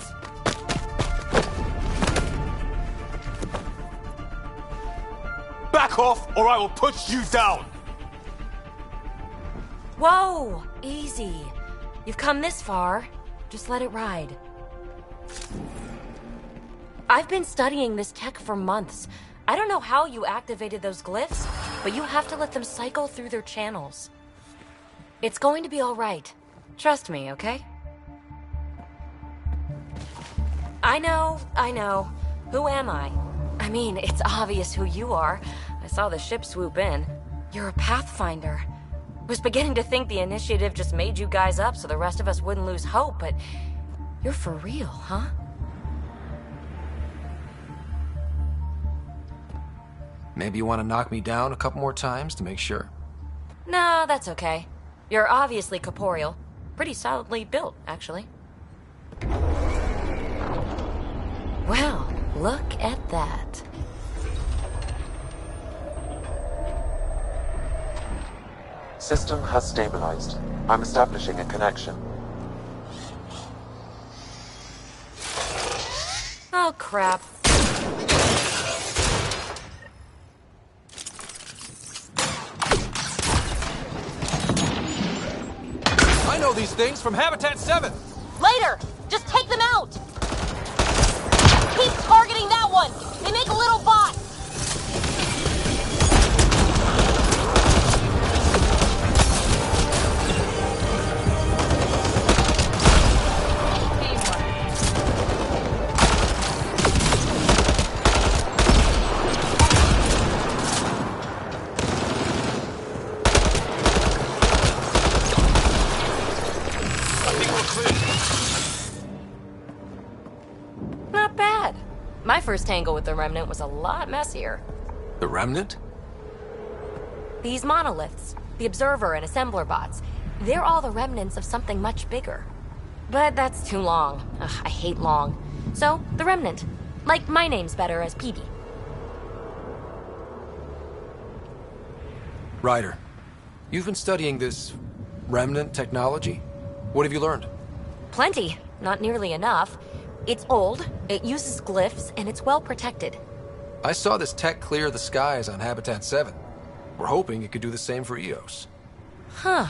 Back off, or I will push you down! Whoa! Easy. You've come this far. Just let it ride. I've been studying this tech for months. I don't know how you activated those glyphs, but you have to let them cycle through their channels. It's going to be all right. Trust me, okay? I know. Who am I? I mean, it's obvious who you are. I saw the ship swoop in. You're a Pathfinder. Was beginning to think the initiative just made you guys up so the rest of us wouldn't lose hope, but you're for real, huh? Maybe you want to knock me down a couple more times to make sure? No, that's okay. You're obviously corporeal. Pretty solidly built, actually. Well, look at that. System has stabilized. I'm establishing a connection. Oh, crap. know these things from Habitat 7! Later! Just take them out! Keep targeting that one! They make little bots! Not bad. My first tangle with the Remnant was a lot messier. The Remnant? These monoliths, the Observer and Assembler bots, they're all the remnants of something much bigger. But that's too long. Ugh, I hate long. So, the Remnant. Like, my name's better as PB. Ryder, you've been studying this Remnant technology? What have you learned? Plenty. Not nearly enough. It's old, it uses glyphs, and it's well protected. I saw this tech clear the skies on Habitat 7. We're hoping it could do the same for EOS. Huh.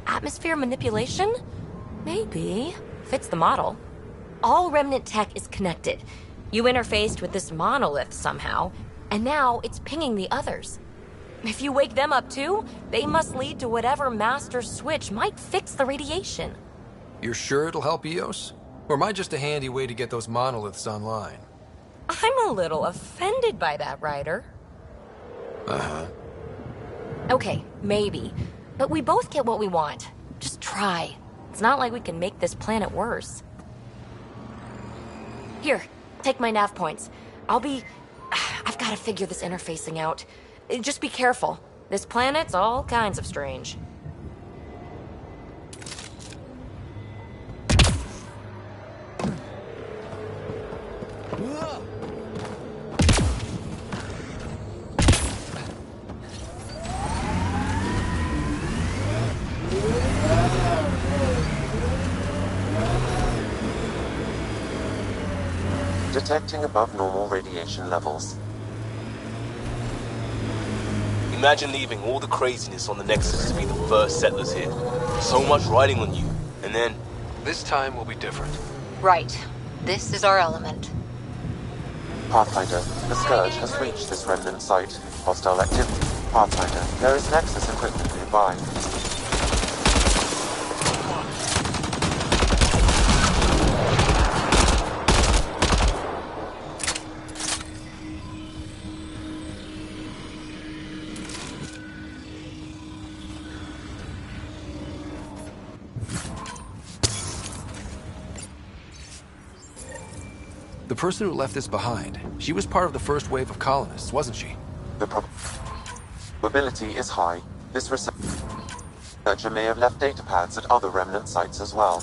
Atmosphere manipulation? Maybe. Fits the model. All Remnant tech is connected. You interfaced with this monolith somehow, and now it's pinging the others. If you wake them up too, they must lead to whatever master switch might fix the radiation. You're sure it'll help EOS? Or am I just a handy way to get those monoliths online? I'm a little offended by that, Ryder. Uh-huh. Okay, maybe. But we both get what we want. Just try. It's not like we can make this planet worse. Here, take my nav points. I've got to figure this interfacing out. Just be careful. This planet's all kinds of strange. Detecting above normal radiation levels. Imagine leaving all the craziness on the Nexus to be the first settlers here. So much riding on you, and then... This time will be different. Right. This is our element. Pathfinder, the Scourge has reached this remnant site. Hostile activity. Pathfinder, there is Nexus equipment nearby. The person who left this behind, she was part of the first wave of colonists, wasn't she? The probability is high. This researcher may have left data pads at other remnant sites as well.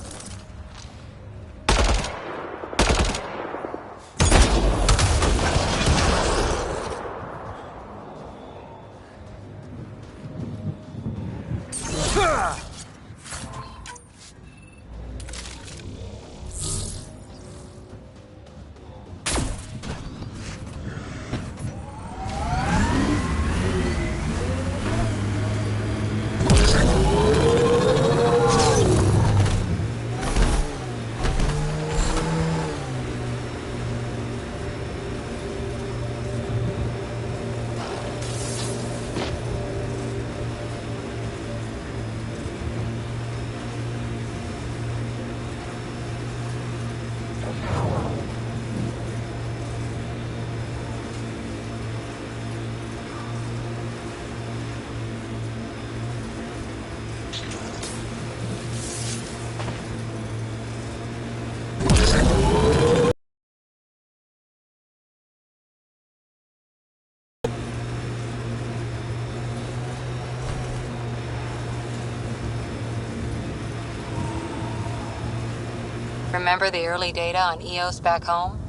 Remember the early data on EOS back home?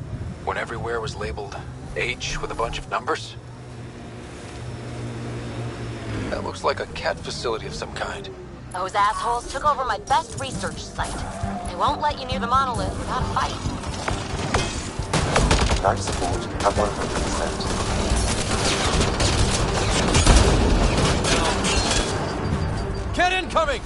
When everywhere was labeled H with a bunch of numbers? That looks like a cat facility of some kind. Those assholes took over my best research site. They won't let you near the monolith without a fight. Life support at 100%. Cat incoming!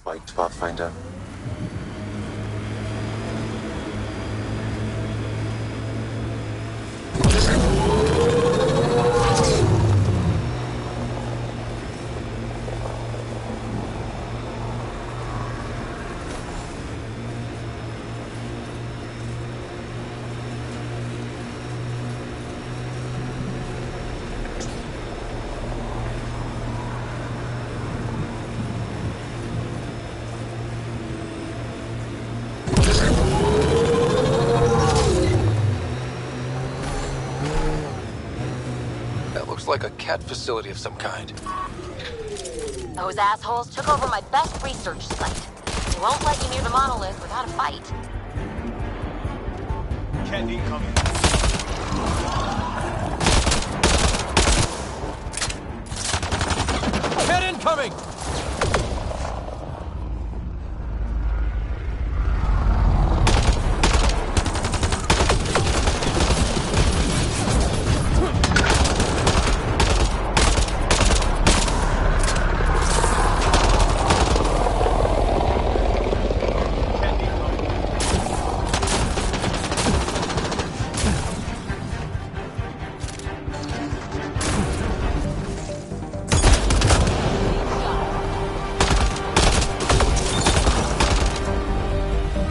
Spiked, Pathfinder. Like a cat facility of some kind. Those assholes took over my best research site. They won't let you near the monolith without a fight. Cat incoming. Cat incoming!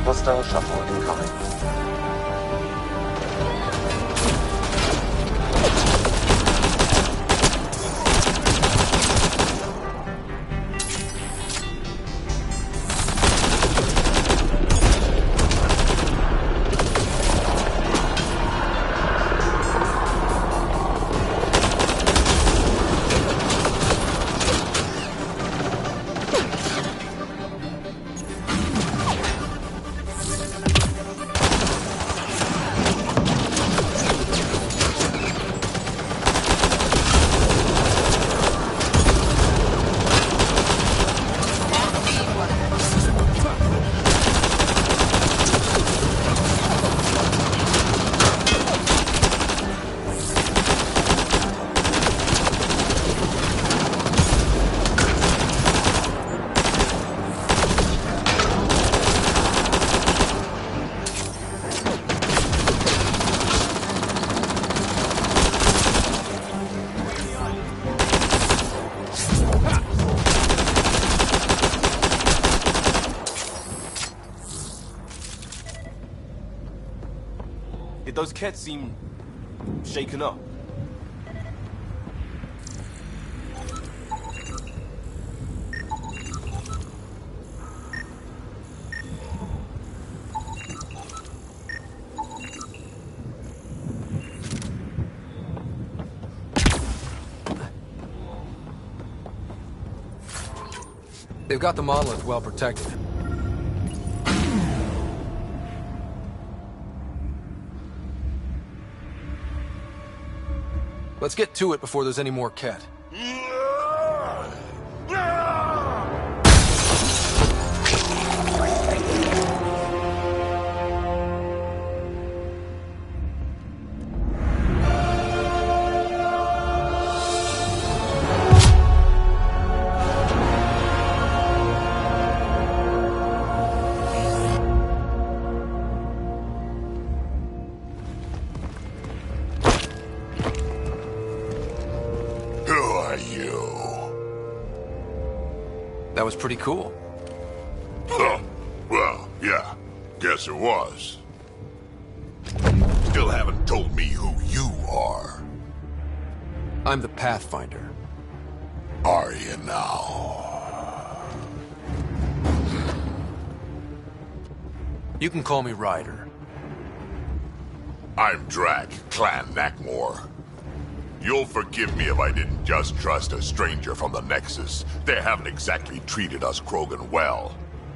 Hostile shuttle incoming. Those cats seem shaken up. They've got the monolith well protected. Let's get to it before there's any more cat. That was pretty cool. Huh. Well, yeah. Guess it was. Still haven't told me who you are. I'm the Pathfinder. Are you now? You can call me Ryder. I'm Drac, Clan Nakmor. You'll forgive me if I didn't just trust a stranger from the Nexus. They haven't exactly treated us Krogan well.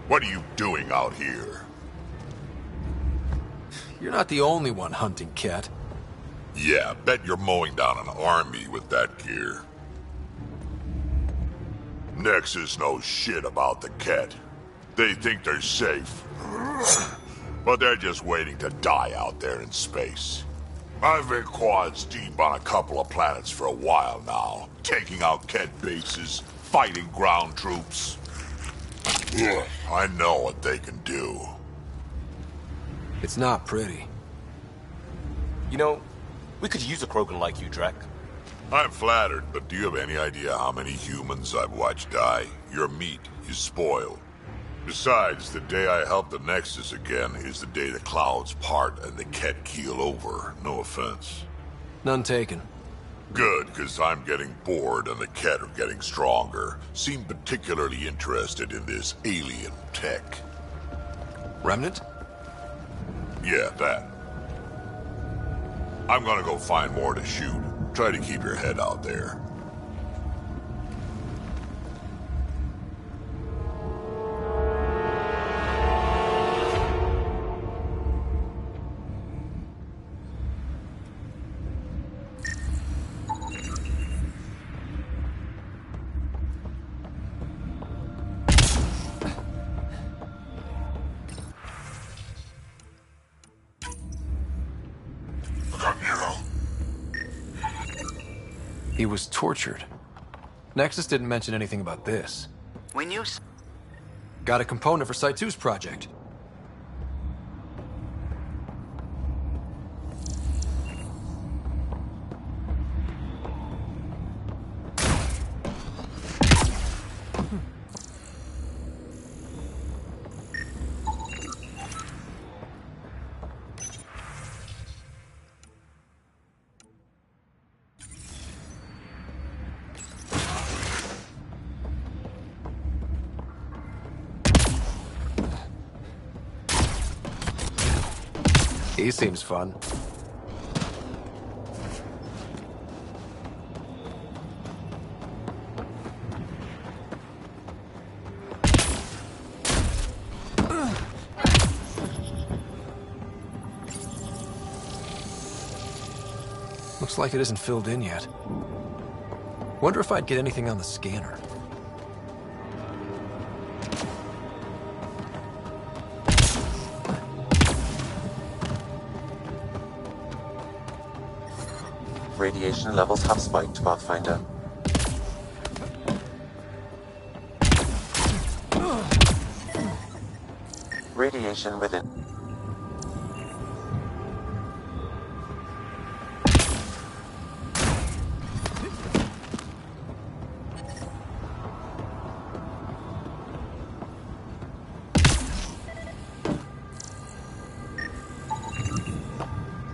What are you doing out here? You're not the only one hunting cat. Yeah, bet you're mowing down an army with that gear. Nexus knows shit about the cat. They think they're safe. But they're just waiting to die out there in space. I've been quads deep on a couple of planets for a while now, taking out Ket bases, fighting ground troops. I know what they can do. It's not pretty. You know, we could use a Krogan like you, Drac. I'm flattered, but do you have any idea how many humans I've watched die? Your meat is spoiled. Besides, the day I help the Nexus again is the day the clouds part and the Ket keel over. No offense. None taken. Good, because I'm getting bored and the Ket are getting stronger. Seem particularly interested in this alien tech. Remnant? Yeah, that. I'm gonna go find more to shoot. Try to keep your head out there. He was tortured. Nexus didn't mention anything about this. When you... Got a component for Site 2's project. He seems fun. Looks like it isn't filled in yet. Wonder if I'd get anything on the scanner. Radiation levels have spiked, Pathfinder. Radiation within.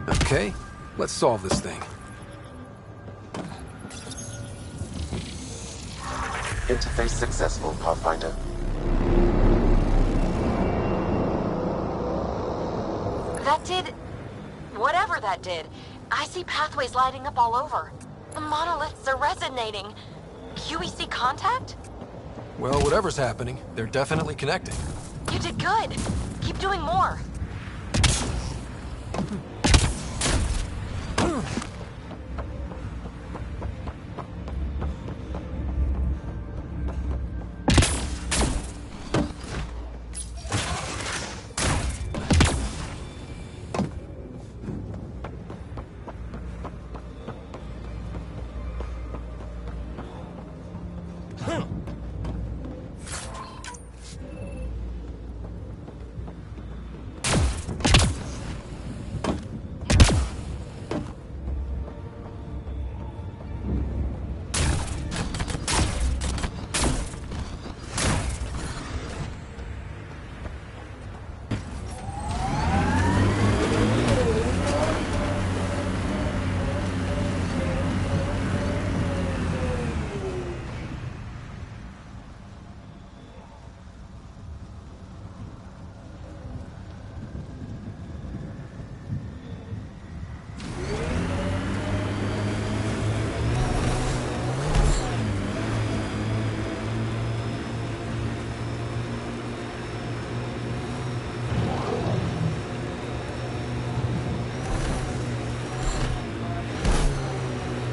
Okay, let's solve this thing. Interface successful, Pathfinder. That did... whatever that did. I see pathways lighting up all over. The monoliths are resonating. QEC contact? Well, whatever's happening, they're definitely connecting. You did good. Keep doing more.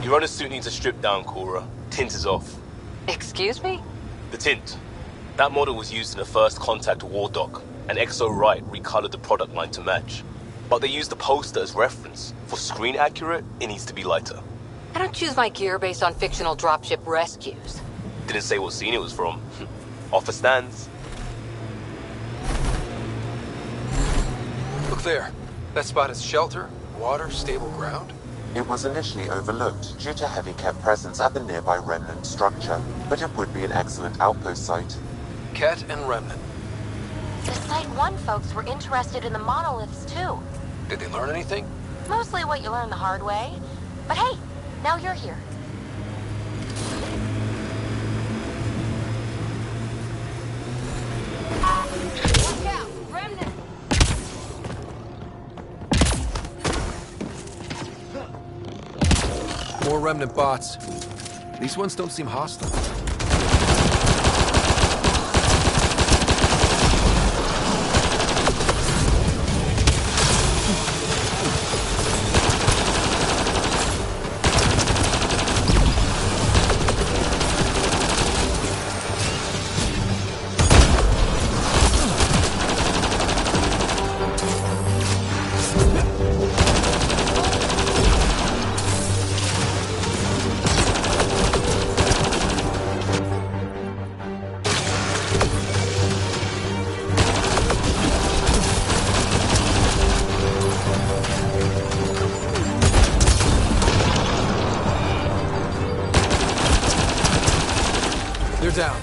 Your runner suit needs a strip down, Cora. Tint is off. Excuse me? The tint. That model was used in the first Contact war doc, and XO Wright recolored the product line to match. But they used the poster as reference. For screen accurate, it needs to be lighter. I don't choose my gear based on fictional dropship rescues. Didn't say what scene it was from. Offer stands. Clear. That spot is shelter, water, stable ground? It was initially overlooked due to heavy Ket presence at the nearby remnant structure, but it would be an excellent outpost site. Ket and remnant. The Site 1 folks were interested in the monoliths too. Did they learn anything? Mostly what you learn the hard way. But hey, now you're here. Watch out! Remnant! More remnant bots. These ones don't seem hostile. They're down.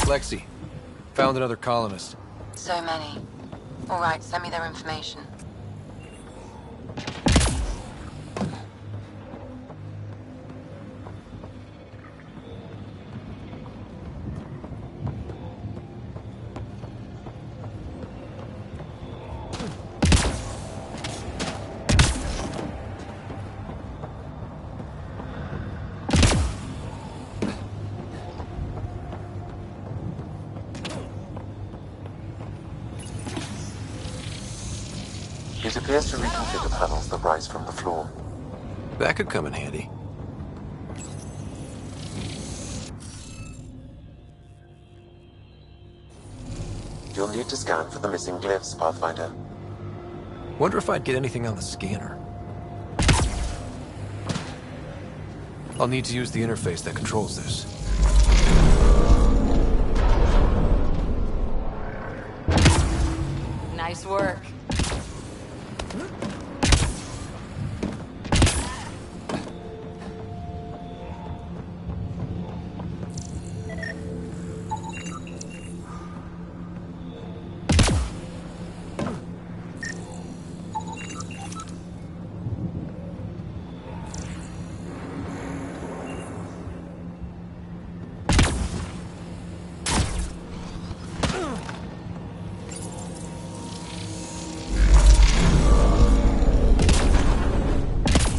Lexi, found another colonist. So many. All right, send me their information. It appears to reconfigure panels that rise from the floor. That could come in handy. You'll need to scan for the missing glyphs, Pathfinder. Wonder if I'd get anything on the scanner. I'll need to use the interface that controls this. Nice work.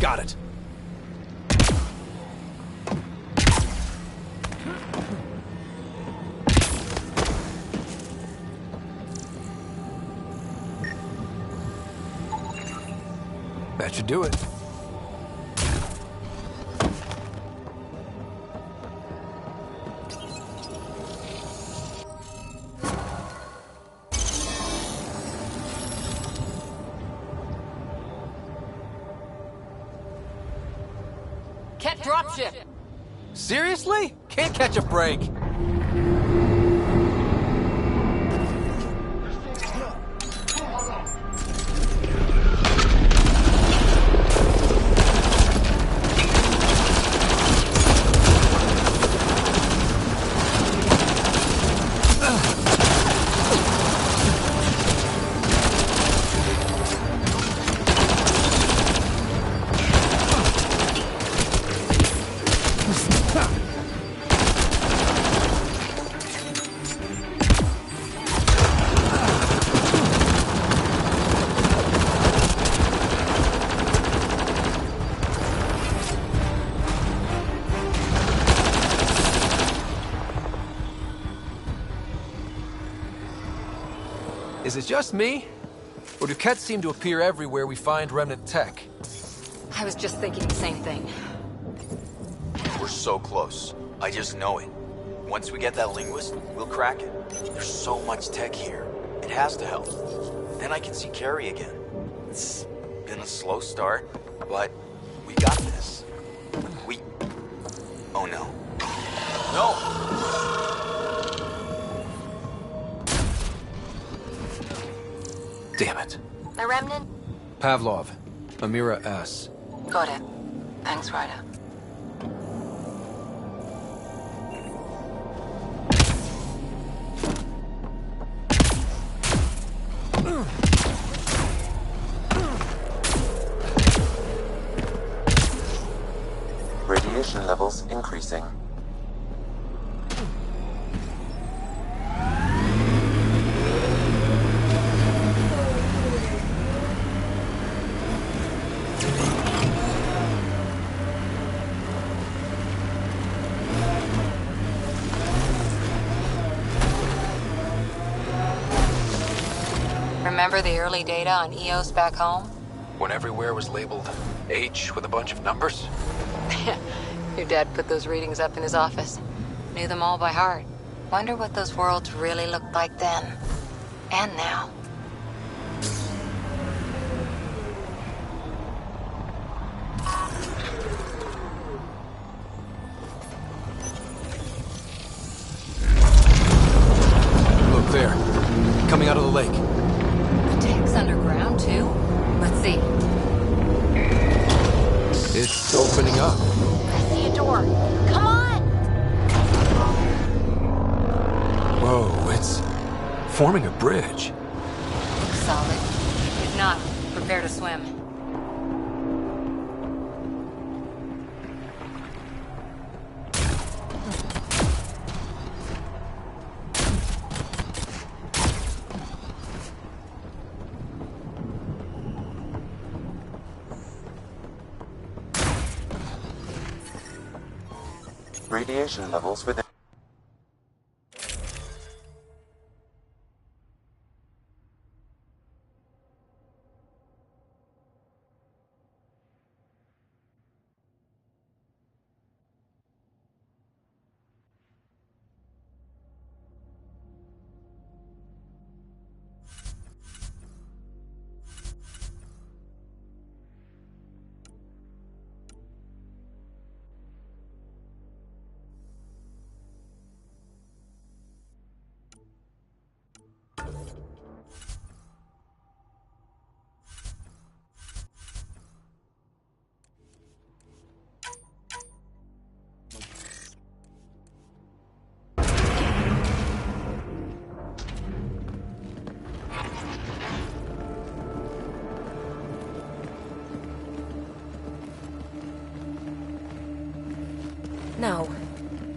Got it. That should do it. Ket dropship! Seriously? Can't catch a break. Is it just me? Or do Kets seem to appear everywhere we find remnant tech? I was just thinking the same thing. We're so close. I just know it. Once we get that linguist, we'll crack it. There's so much tech here. It has to help. Then I can see Carrie again. It's been a slow start, but we got this. Oh no. No! Damn it. The Remnant? Pavlov. Amira S. Got it. Thanks, Ryder. Radiation levels increasing. Remember the early data on EOS back home? When everywhere was labeled H with a bunch of numbers? Your dad put those readings up in his office. Knew them all by heart. Wonder what those worlds really looked like then. And now. Look there. Coming out of the lake. The tank's underground, too? Let's see. It's opening up. I see a door. Come on! Whoa, it's forming a bridge. Looks solid. If not, prepare to swim. Radiation levels within.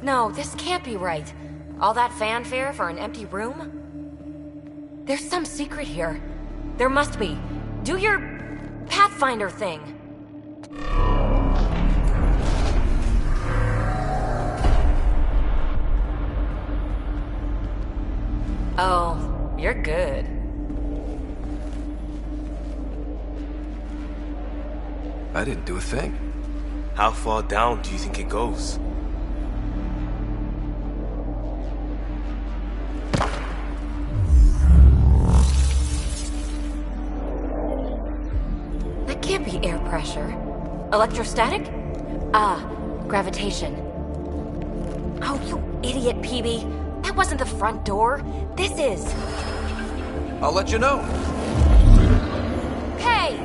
No, this can't be right. All that fanfare for an empty room? There's some secret here. There must be. Do your Pathfinder thing. Oh, you're good. I didn't do a thing. How far down do you think it goes? That can't be air pressure. Electrostatic? Ah, gravitation. Oh, you idiot, PB. That wasn't the front door. This is. I'll let you know. Hey!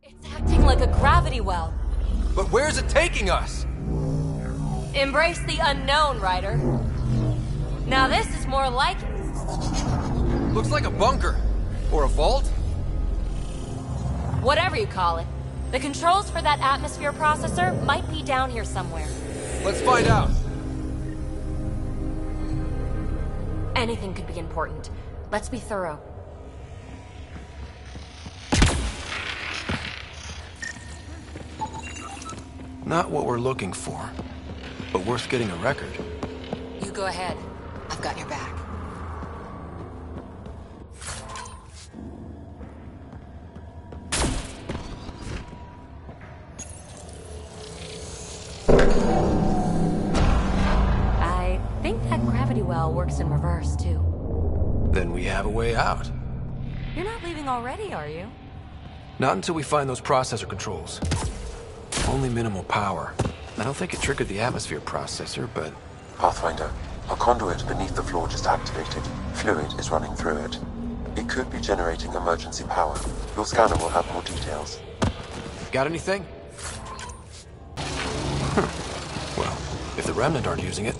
It's acting like a gravity well. But where's it taking us? Embrace the unknown, Ryder. Now this is more like it. Looks like a bunker. Or a vault? Whatever you call it. The controls for that atmosphere processor might be down here somewhere. Let's find out. Anything could be important. Let's be thorough. Not what we're looking for, but worth getting a record. You go ahead. I've got your back. I think that gravity well works in reverse, too. Then we have a way out. You're not leaving already, are you? Not until we find those processor controls. Only minimal power. I don't think it triggered the atmosphere processor, but... Pathfinder, a conduit beneath the floor just activated. Fluid is running through it. It could be generating emergency power. Your scanner will have more details. Got anything? Well, if the Remnant aren't using it.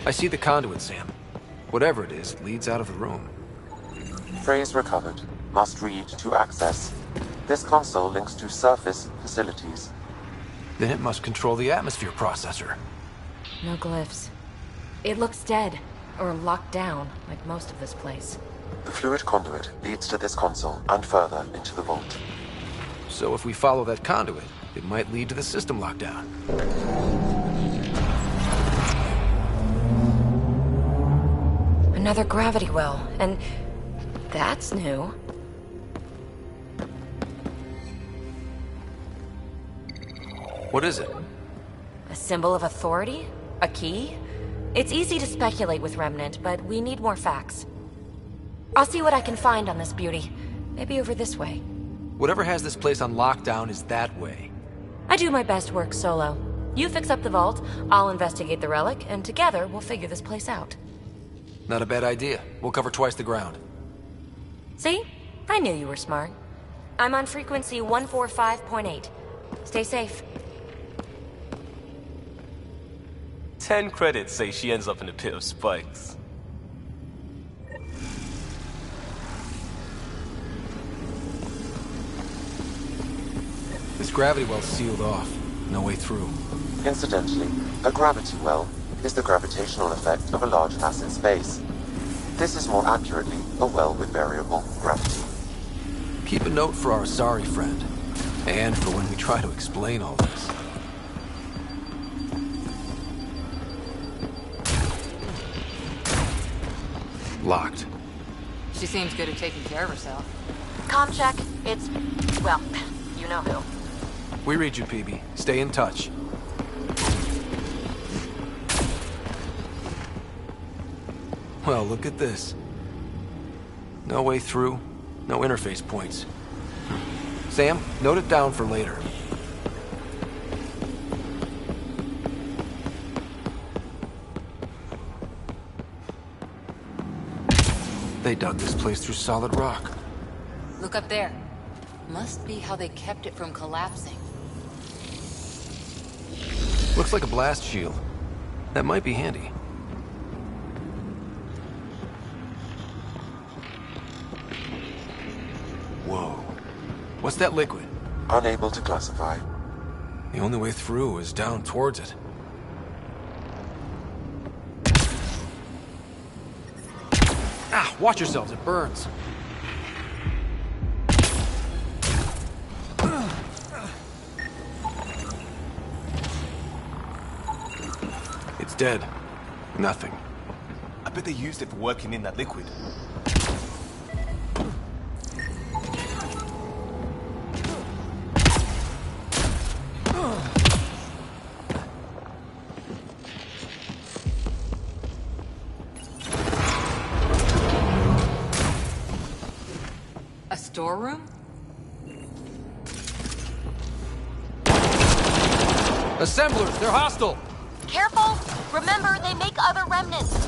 I see the conduit, Sam. Whatever it is, leads out of the room. Phrase recovered. Must read to access. This console links to surface facilities. Then it must control the atmosphere processor. No glyphs. It looks dead, or locked down, like most of this place. The fluid conduit leads to this console and further into the vault. So if we follow that conduit, it might lead to the system lockdown. Another gravity well, and that's new. What is it? A symbol of authority? A key? It's easy to speculate with Remnant, but we need more facts. I'll see what I can find on this beauty. Maybe over this way. Whatever has this place on lockdown is that way. I do my best work solo. You fix up the vault, I'll investigate the relic, and together we'll figure this place out. Not a bad idea. We'll cover twice the ground. See? I knew you were smart. I'm on frequency 145.8. Stay safe. 10 credits say she ends up in a pit of spikes. This gravity well's sealed off. No way through. Incidentally, a gravity well is the gravitational effect of a large acid space. This is more accurately a well with variable gravity. Keep a note for our sorry friend. And for when we try to explain all this. Locked. She seems good at taking care of herself. Comm check. It's, well, you know who. We read you, PB. Stay in touch. Well, look at this. No way through, no interface points. Sam, note it down for later. They dug this place through solid rock. Look up there. Must be how they kept it from collapsing. Looks like a blast shield. That might be handy. Whoa. What's that liquid? Unable to classify. The only way through is down towards it. Ah, watch yourselves, it burns. It's dead. Nothing. I bet they used it for working in that liquid. A storeroom? Assemblers, they're hostile! Careful! Remember, they make other remnants.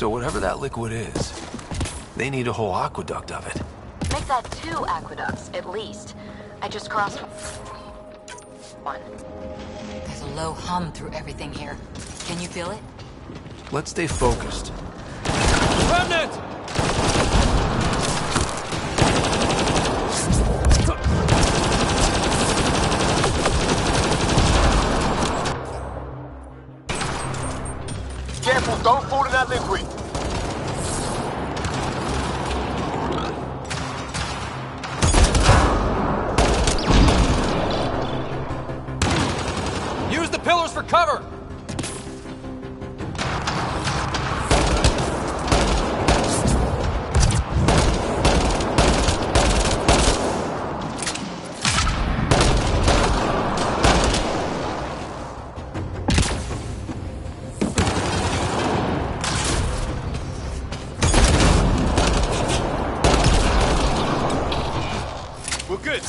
So whatever that liquid is, they need a whole aqueduct of it. Make that 2 aqueducts, at least. I just crossed one. There's a low hum through everything here. Can you feel it? Let's stay focused. Remnant! Careful, don't fall in that liquid. Use the pillars for cover! We're good.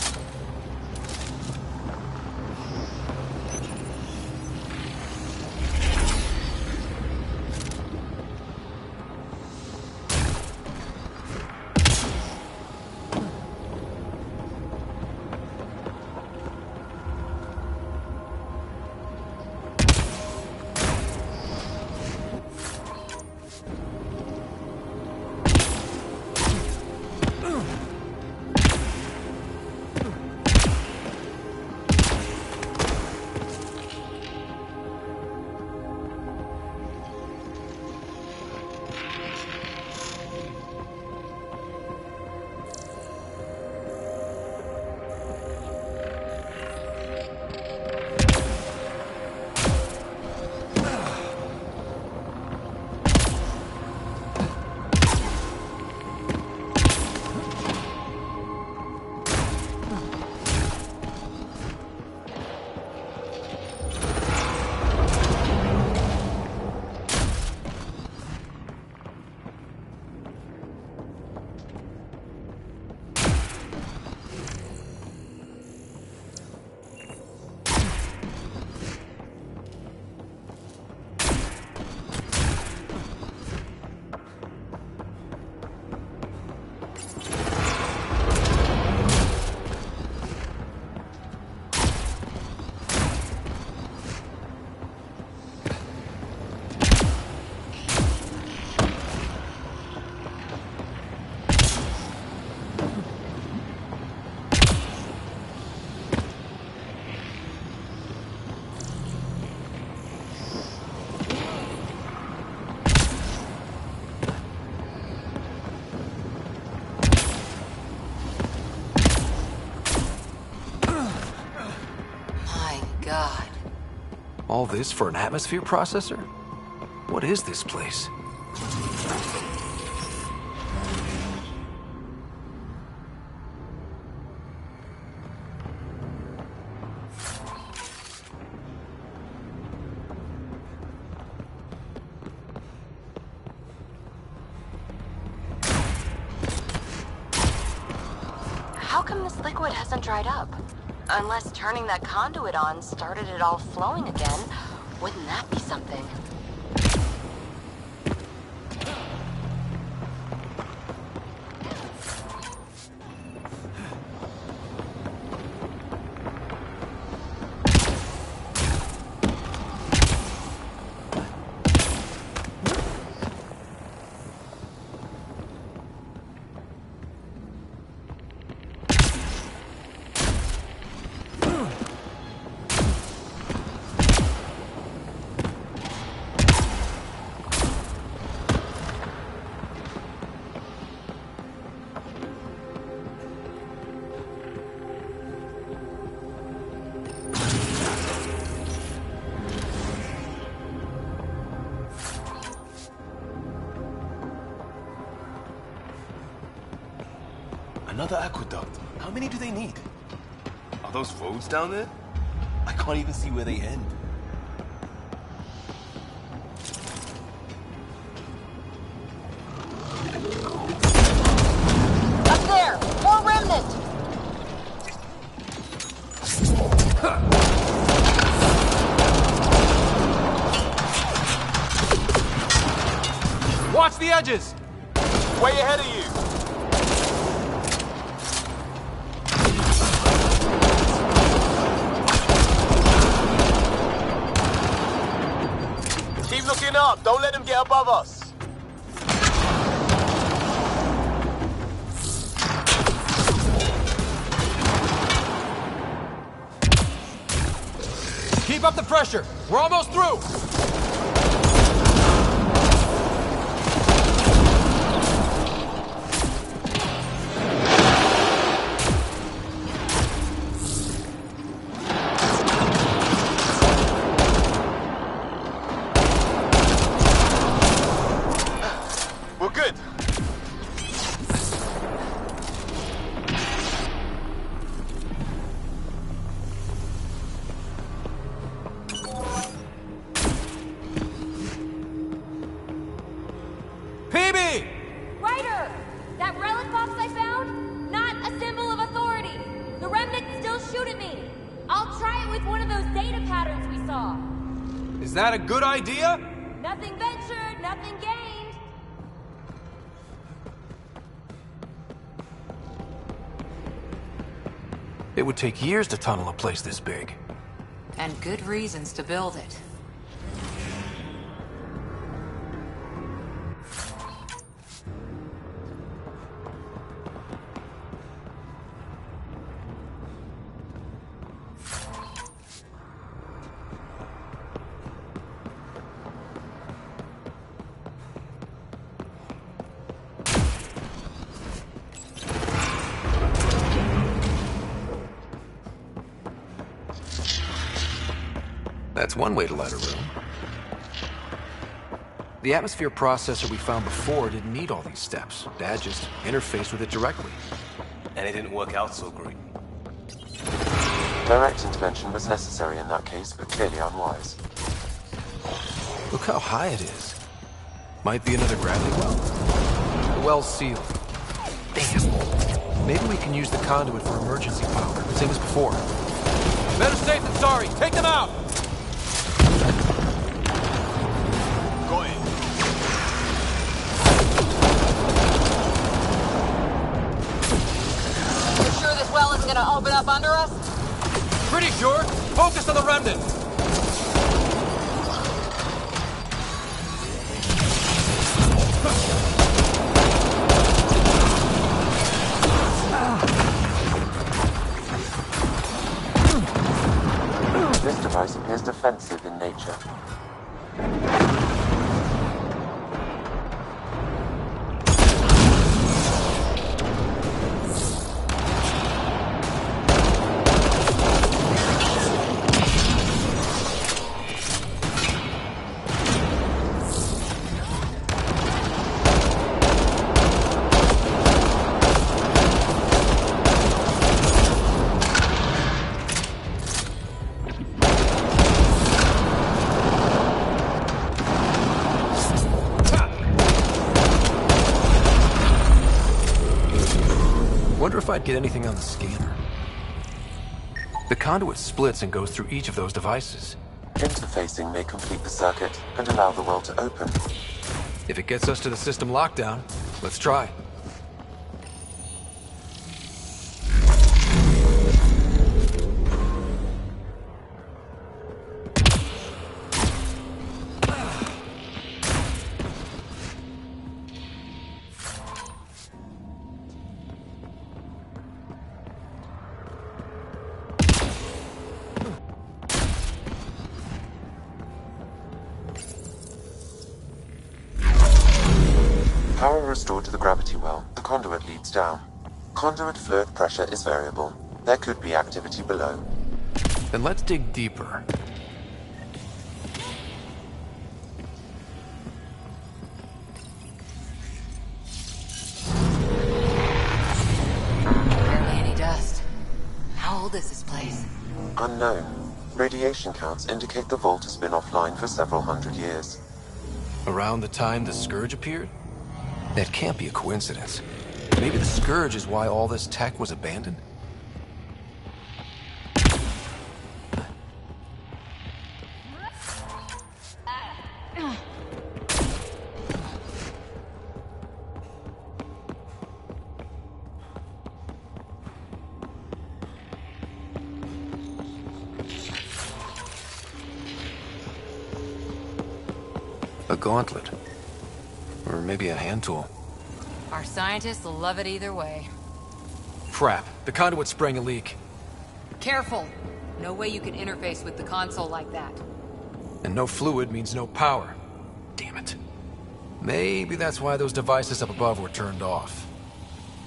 All this for an atmosphere processor? What is this place? How come this liquid hasn't dried up? Unless turning that conduit on started it all flowing again. Wouldn't that be something? Another aqueduct. How many do they need? Are those roads down there? I can't even see where they end. Up there! More remnant! Watch the edges! Way ahead of you! Keep looking up. Don't let them get above us. Keep up the pressure. We're almost through. We're good. PB! Ryder! That relic box I found? Not a symbol of authority. The remnants still shoot at me. I'll try it with one of those data patterns we saw. Is that a good idea? Nothing ventured, nothing gained. It would take years to tunnel a place this big. And good reasons to build it. That's one way to light a room. The atmosphere processor we found before didn't need all these steps. Dad just interfaced with it directly. And it didn't work out so great. Direct intervention was necessary in that case, but clearly unwise. Look how high it is. Might be another gravity well. The well's sealed. Damn. Maybe we can use the conduit for emergency power, same as before. Better safe than sorry. Take them out! Go in. You sure this well isn't gonna open up under us? Pretty sure. Focus on the remnant. This device appears defensive in nature. Wonder if I'd get anything on the scanner. The conduit splits and goes through each of those devices. Interfacing may complete the circuit and allow the well to open. If it gets us to the system lockdown, let's try. Power restored to the gravity well, the conduit leads down. Conduit fluid pressure is variable. There could be activity below. Then let's dig deeper. Barely any dust. How old is this place? Unknown. Radiation counts indicate the vault has been offline for several hundred years. Around the time the Scourge appeared? That can't be a coincidence. Maybe the Scourge is why all this tech was abandoned? A gauntlet. Or maybe a hand tool. Our scientists will love it either way. Crap. The conduit sprang a leak. Careful! No way you can interface with the console like that. And no fluid means no power. Damn it. Maybe that's why those devices up above were turned off.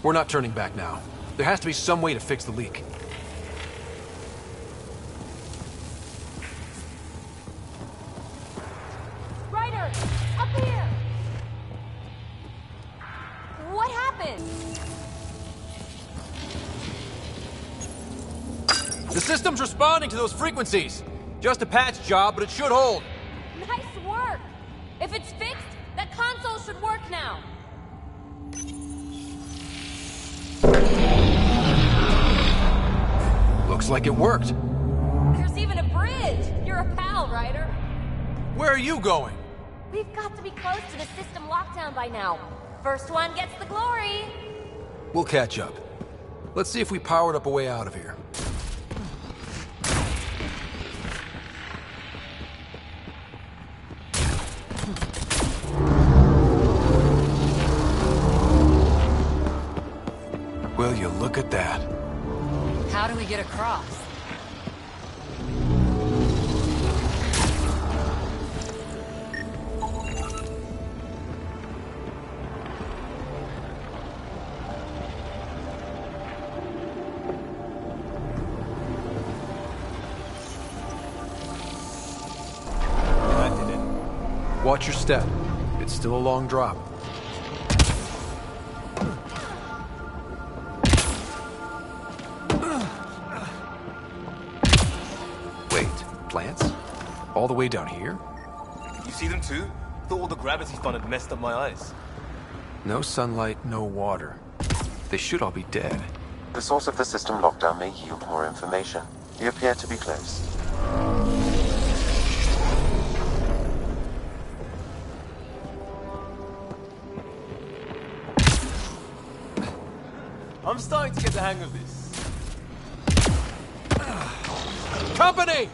We're not turning back now. There has to be some way to fix the leak. Ryder! Up here! What happened? The system's responding to those frequencies. Just a patch job, but it should hold. Nice work! If it's fixed, that console should work now. Looks like it worked. There's even a bridge! You're a pal, Ryder. Where are you going? We've got to be close to the system lockdown by now. First one gets the glory. We'll catch up. Let's see if we powered up a way out of here. Will you look at that? How do we get across? That did it. Watch your step. It's still a long drop. Plants? All the way down here? You see them too? Thought all the gravity fun had messed up my eyes. No sunlight, no water. They should all be dead. The source of the system lockdown may yield more information. You appear to be close. I'm starting to get the hang of this. Company!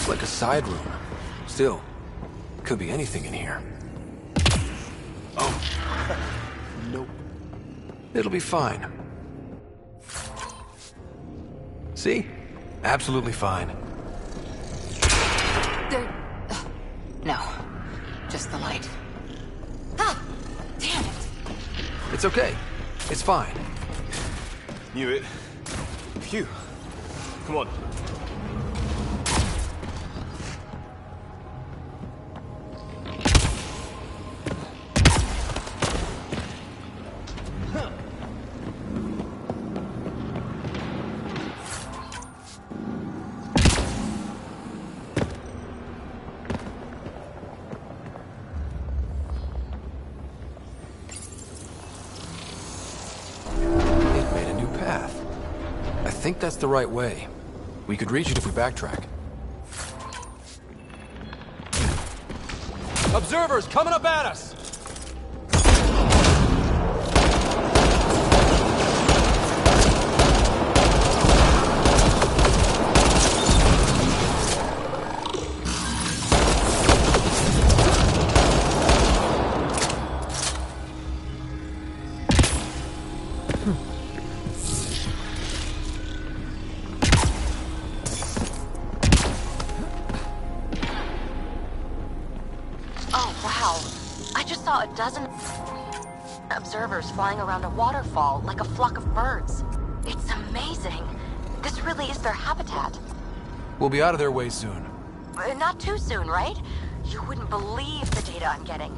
Like a side room. Still, could be anything in here. Oh. Nope. It'll be fine. See? Absolutely fine. No. Just the light. Ah! Damn it! It's okay. It's fine. Knew it. Phew. Come on. I think that's the right way. We could reach it if we backtrack. Observers coming up at us! Oh, wow. I just saw a dozen observers flying around a waterfall like a flock of birds. It's amazing. This really is their habitat. We'll be out of their way soon. Not too soon, right? You wouldn't believe the data I'm getting.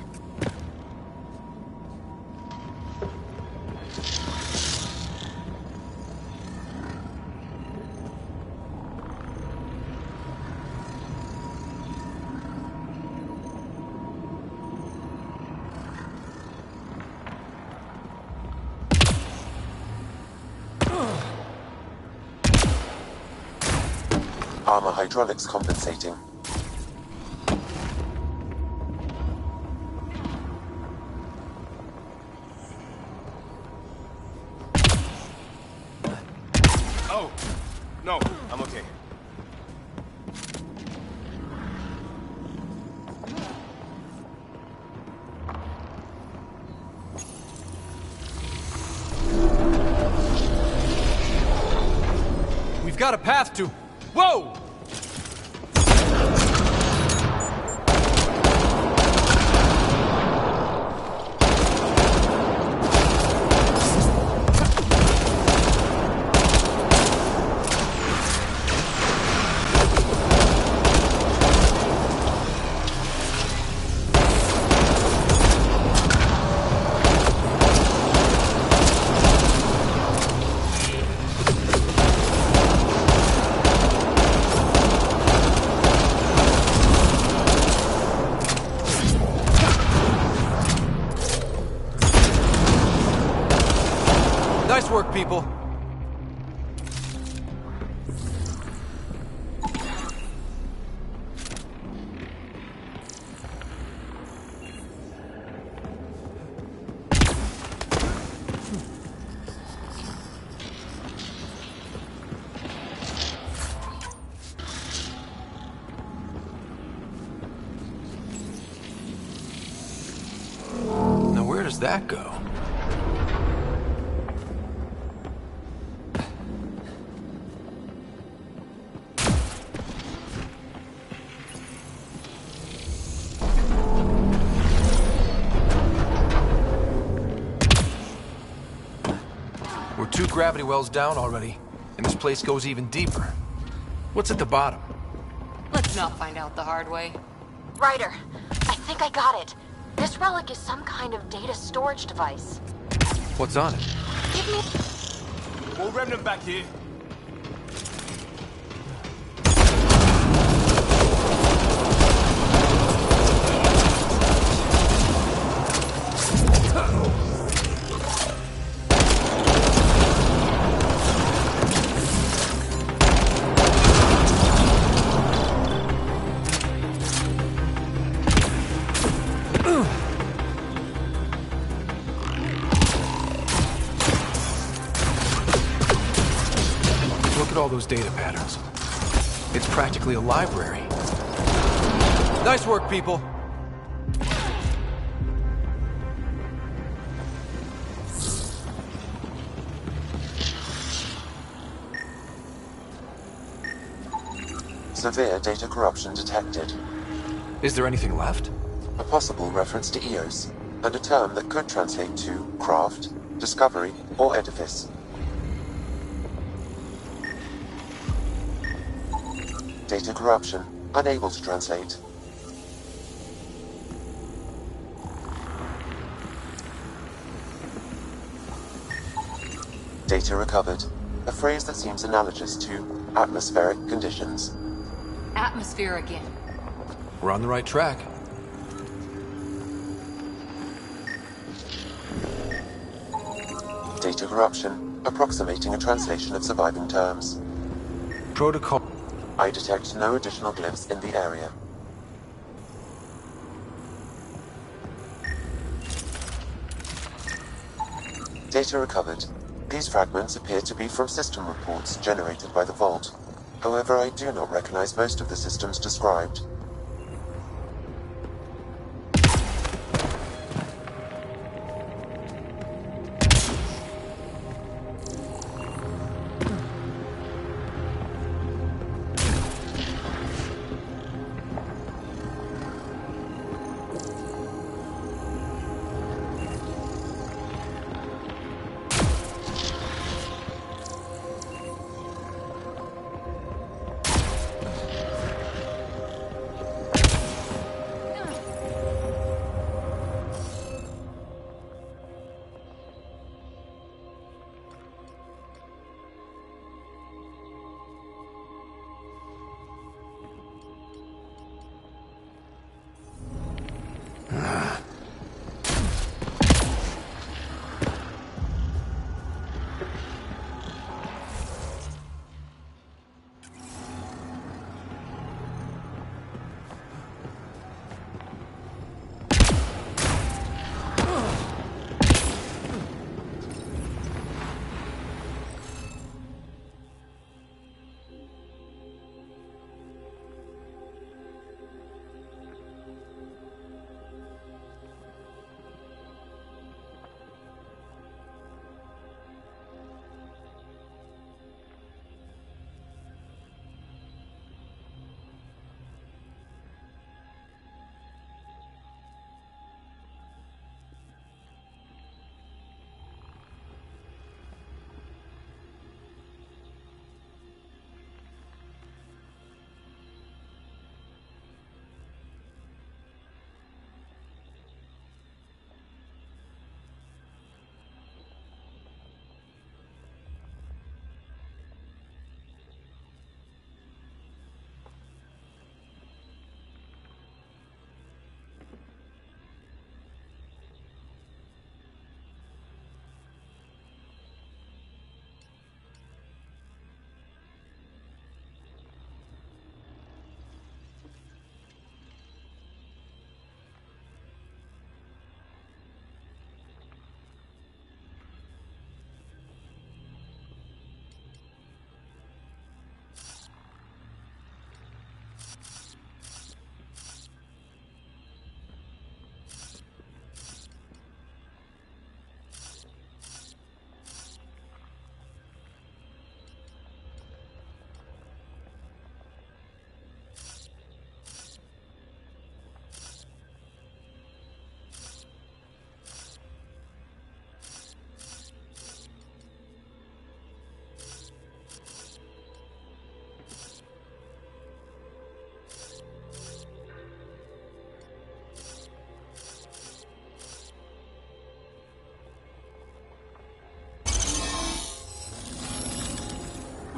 Armor hydraulics compensating. Oh, no, I'm okay. We've got a path to... Whoa! Nice work, people. Now, where does that go? We're 2 gravity wells down already, and this place goes even deeper. What's at the bottom? Let's not find out the hard way. Ryder, I think I got it. This relic is some kind of data storage device. What's on it? Give me... More remnant back here. Look at all those data patterns. It's practically a library. Nice work, people. Severe data corruption detected. Is there anything left? A possible reference to EOS, and a term that could translate to craft, discovery, or edifice. Data corruption, unable to translate. Data recovered, a phrase that seems analogous to atmospheric conditions. Atmosphere again. We're on the right track. Data corruption, approximating a translation of surviving terms. Protocol. I detect no additional glyphs in the area. Data recovered. These fragments appear to be from system reports generated by the Vault. However, I do not recognize most of the systems described.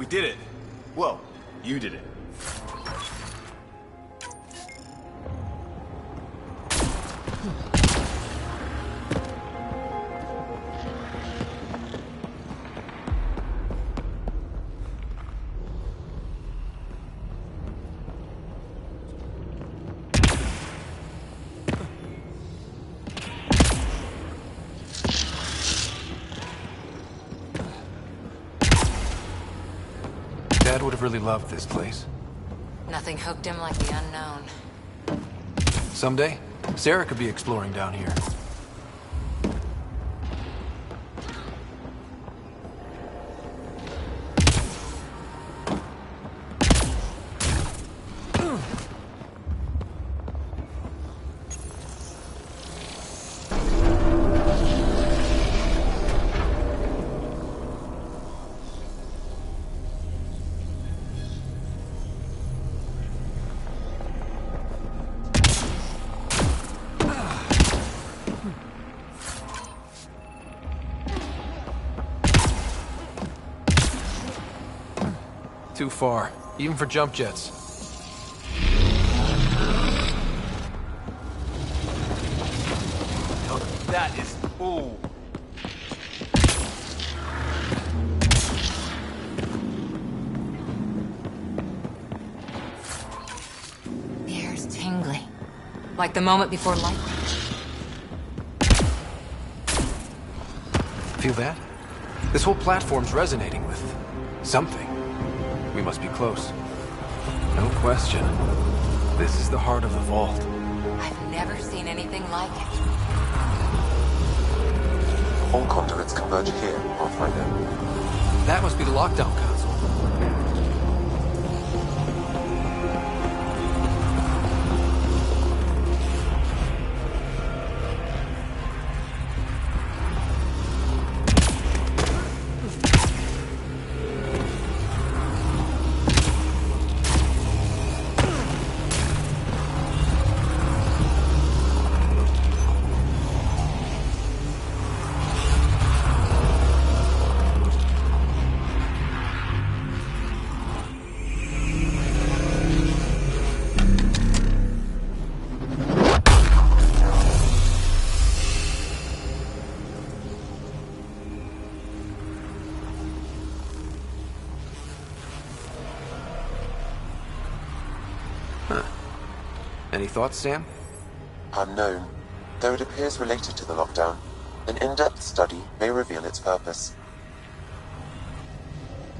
We did it. Well, you did it. Dad would have really loved this place. Nothing hooked him like the unknown. Someday, Sarah could be exploring down here. Too far, even for jump jets. That is... Ooh. The air's tingly. Like the moment before lightning. Feel that? This whole platform's resonating with something. We must be close. No question. This is the heart of the vault. I've never seen anything like it. All conduits converge here, Pathfinder. That must be the lockdown console. Any thoughts, Sam? Unknown. Though it appears related to the lockdown, an in-depth study may reveal its purpose.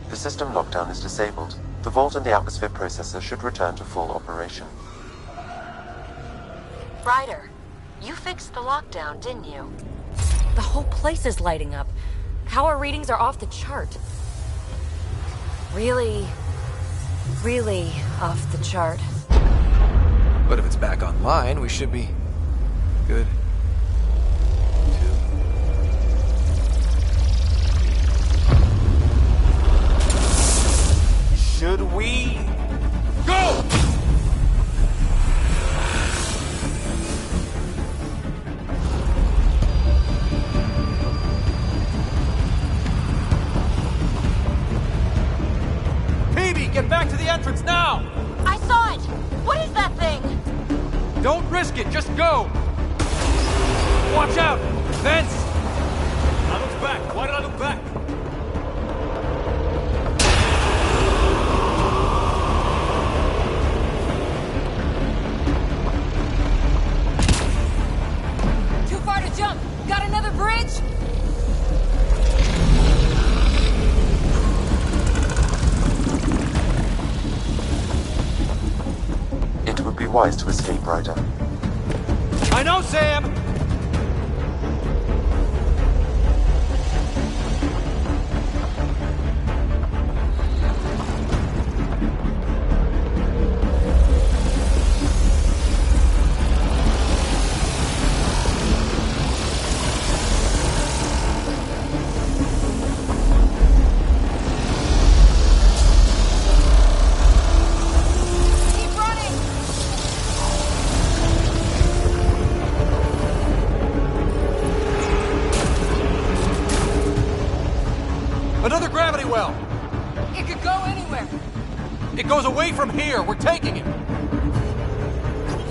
The system lockdown is disabled. The vault and the atmosphere processor should return to full operation. Ryder, you fixed the lockdown, didn't you? The whole place is lighting up. Power readings are off the chart. Really off the chart. But if it's back online, we should be good. Should we go? Phoebe, get back to the entrance now! I saw it! What is that thing? Don't risk it, just go! Watch out! Vents! I looked back. Why did I look back? Too far to jump! Got another bridge? It would be wise to escape, Ryder. I know, Sam! Keep running! It goes away from here. We're taking it.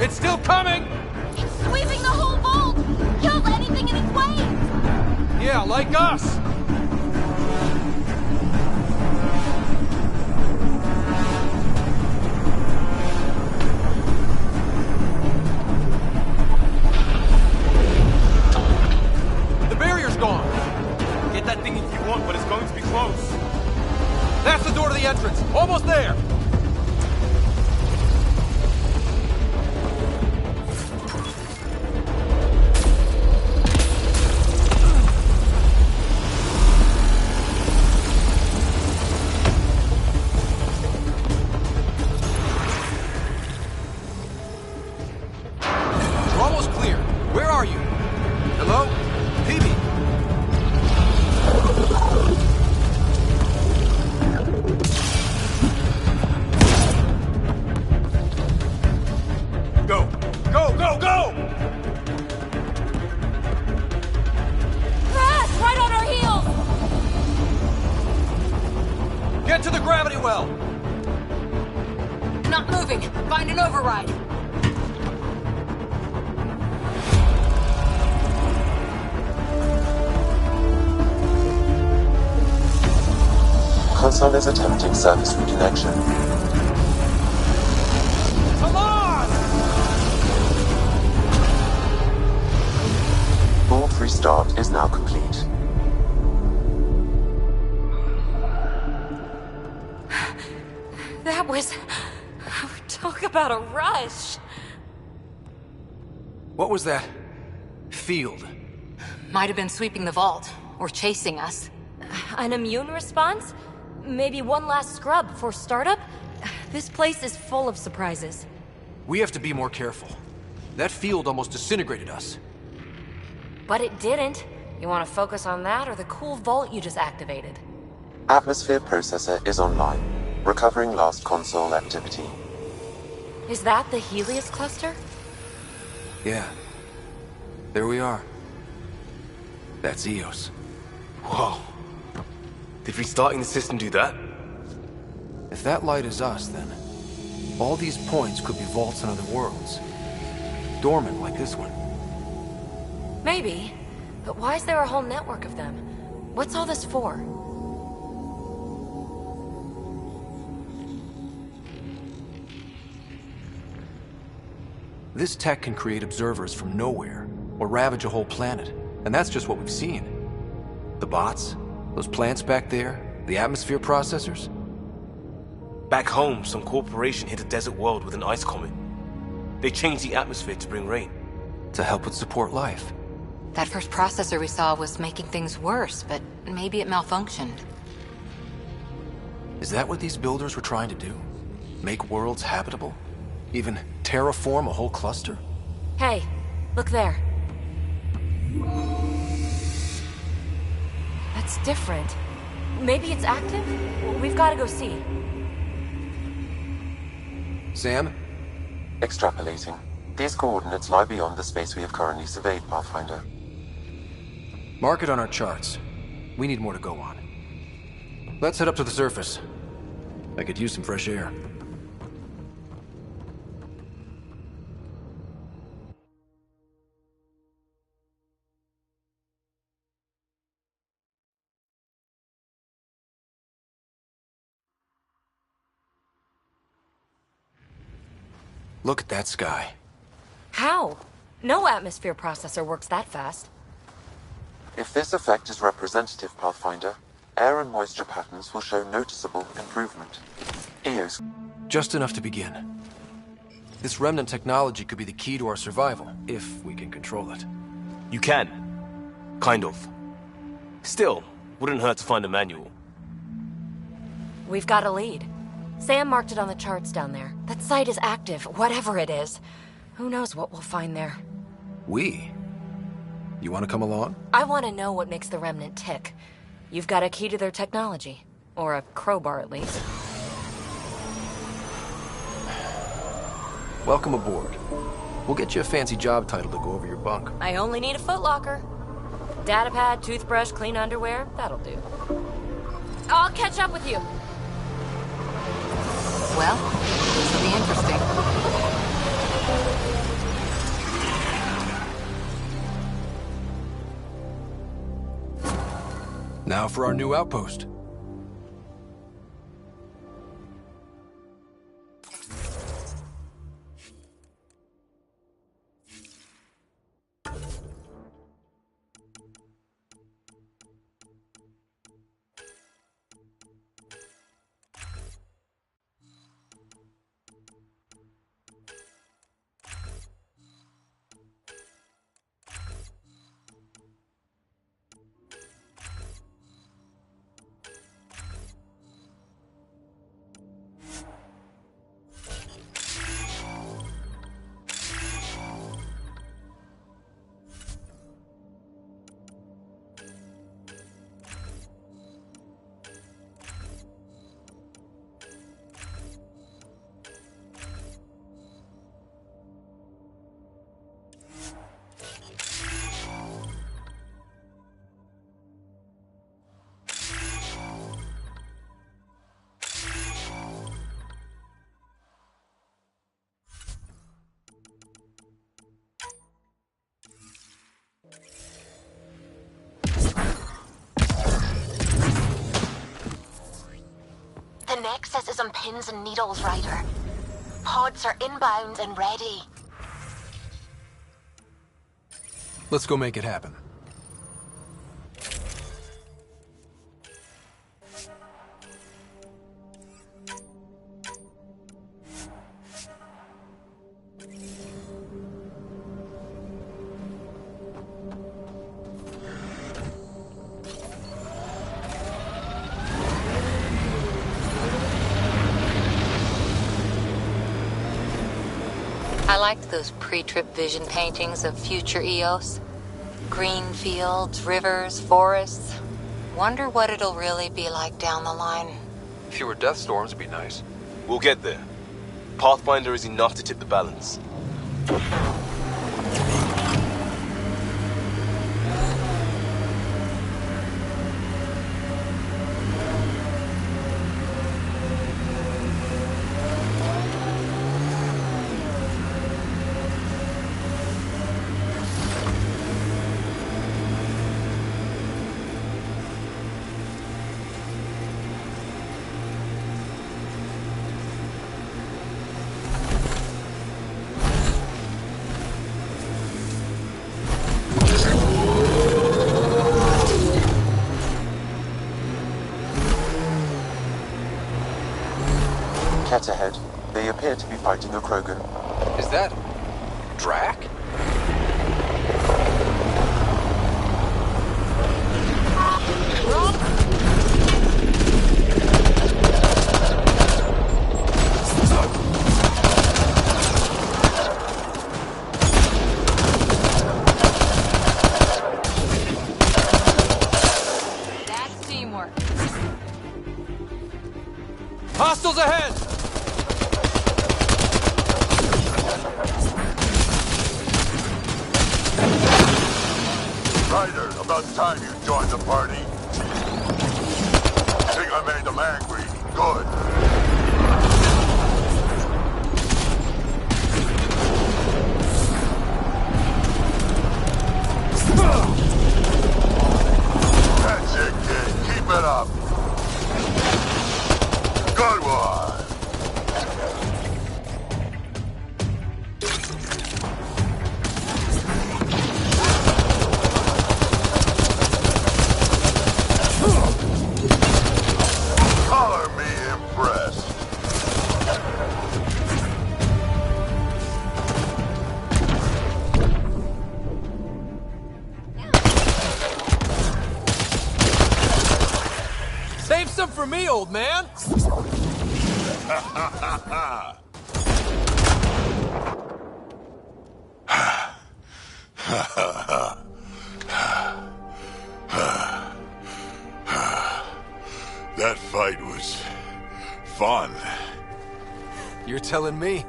It's still coming! It's sweeping the whole vault! Kills anything in its way! Yeah, like us! The barrier's gone! Get that thing if you want, but it's going to be close. That's the door to the entrance! Almost there! Console is attempting service reconnection. Come on! Vault restart is now complete. That was... Talk about a rush. What was that? Field. Might have been sweeping the vault, or chasing us. An immune response? Maybe one last scrub before startup? This place is full of surprises. We have to be more careful. That field almost disintegrated us. But it didn't. You want to focus on that or the cool vault you just activated? Atmosphere processor is online, recovering last console activity. Is that the Helios cluster? Yeah. There we are. That's Eos. Whoa. Did restarting the system do that? If that light is us, then all these points could be vaults in other worlds. Dormant like this one. Maybe. But why is there a whole network of them? What's all this for? This tech can create observers from nowhere, or ravage a whole planet. And that's just what we've seen. The bots, those plants back there, the atmosphere processors. Back home, some corporation hit a desert world with an ice comet. They changed the atmosphere to bring rain. To help it support life. That first processor we saw was making things worse, but maybe it malfunctioned. Is that what these builders were trying to do? Make worlds habitable? Even terraform a whole cluster? Hey, look there. That's different. Maybe it's active? We've got to go see. Sam? Extrapolating. These coordinates lie beyond the space we have currently surveyed, Pathfinder. Mark it on our charts. We need more to go on. Let's head up to the surface. I could use some fresh air. Look at that sky. How? No atmosphere processor works that fast. If this effect is representative, Pathfinder, air and moisture patterns will show noticeable improvement. Eos. Just enough to begin. This remnant technology could be the key to our survival, if we can control it. You can. Kind of. Still, wouldn't hurt to find a manual. We've got a lead. Sam marked it on the charts down there. That site is active, whatever it is. Who knows what we'll find there. We? You want to come along? I want to know what makes the Remnant tick. You've got a key to their technology. Or a crowbar, at least. Welcome aboard. We'll get you a fancy job title to go over your bunk. I only need a footlocker. Datapad, toothbrush, clean underwear, that'll do. I'll catch up with you. Well, this will be interesting. Now for our new outpost. The Nexus is on pins and needles, Ryder. Pods are inbound and ready. Let's go make it happen. I liked those pre-trip vision paintings of future Eos. Green fields, rivers, forests. Wonder what it'll really be like down the line. Fewer death storms would be nice. We'll get there. Pathfinder is enough to tip the balance. Cat ahead. They appear to be fighting a Krogan. Is that... Drac? That's teamwork. Hostiles ahead! Ryder, about time you joined the party. Think I made them angry. Good. That's it, kid. Keep it up. Good one. Color me impressed. Save some for me, old man! That fight was fun. You're telling me?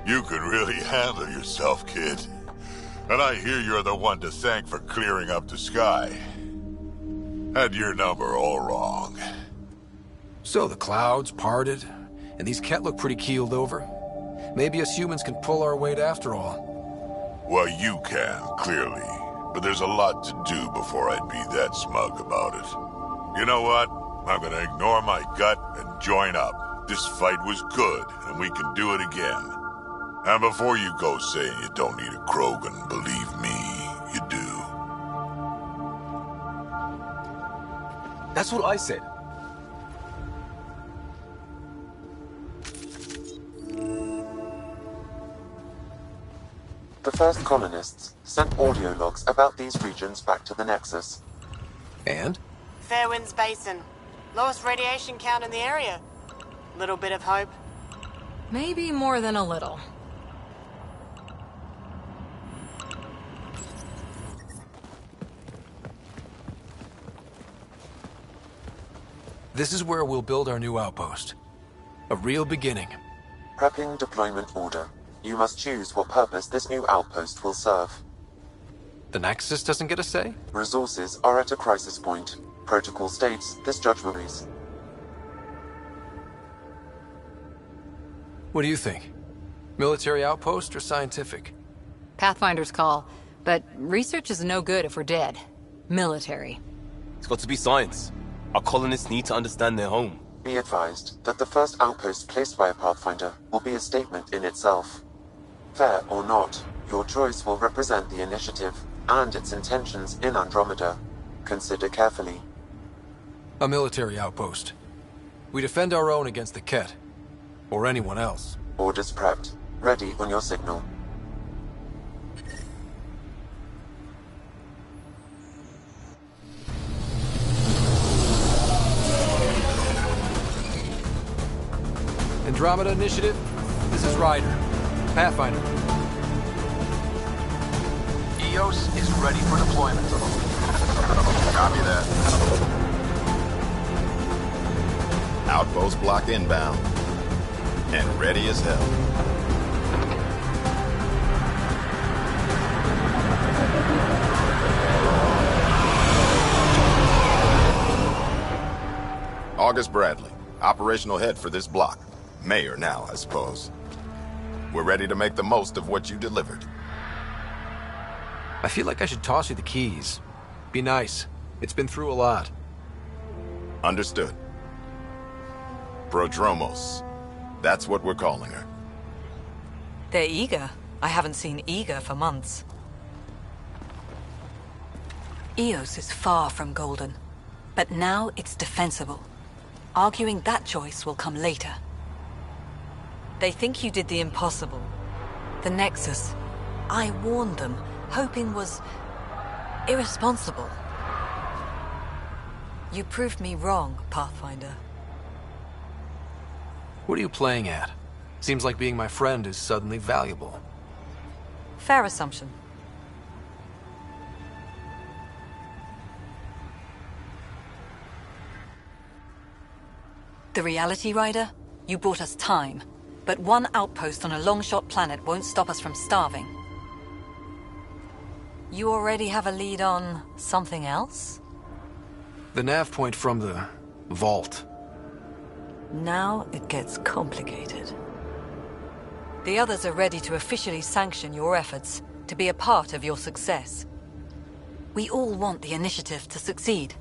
You can really handle yourself, kid. And I hear you're the one to thank for clearing up the sky. Had your number all wrong. So the clouds parted, And these Ket look pretty keeled over. Maybe us humans can pull our weight after all. Well, you can, clearly. But there's a lot to do before I'd be that smug about it. You know what? I'm gonna ignore my gut and join up. This fight was good, and we can do it again. And before you go saying you don't need a Krogan, believe me, you do. That's what I said. The first colonists sent audio logs about these regions back to the Nexus. And? Fairwinds Basin. Lowest radiation count in the area. Little bit of hope. Maybe more than a little. This is where we'll build our new outpost. A real beginning. Prepping deployment order. You must choose what purpose this new outpost will serve. The Nexus doesn't get a say? Resources are at a crisis point. Protocol states this judgment is. What do you think? Military outpost or scientific? Pathfinder's call, but research is no good if we're dead. Military. It's got to be science. Our colonists need to understand their home. Be advised that the first outpost placed by a Pathfinder will be a statement in itself. Fair or not, your choice will represent the initiative and its intentions in Andromeda. Consider carefully. A military outpost. We defend our own against the Ket. Or anyone else. Orders prepped. Ready on your signal. Andromeda Initiative, this is Ryder. Pathfinder. EOS is ready for deployment. Copy that. Outpost block inbound. And ready as hell. August Bradley, operational head for this block. Mayor now, I suppose. We're ready to make the most of what you delivered. I feel like I should toss you the keys. Be nice. It's been through a lot. Understood. Prodromos. That's what we're calling her. They're eager. I haven't seen eager for months. EOS is far from golden. But now it's defensible. Arguing that choice will come later. They think you did the impossible. The Nexus. I warned them, hoping was irresponsible. You proved me wrong, Pathfinder. What are you playing at? Seems like being my friend is suddenly valuable. Fair assumption. The reality, Rider? You brought us time. But one outpost on a long-shot planet won't stop us from starving. You already have a lead on something else? The nav point from the vault. Now it gets complicated. The others are ready to officially sanction your efforts, to be a part of your success. We all want the initiative to succeed,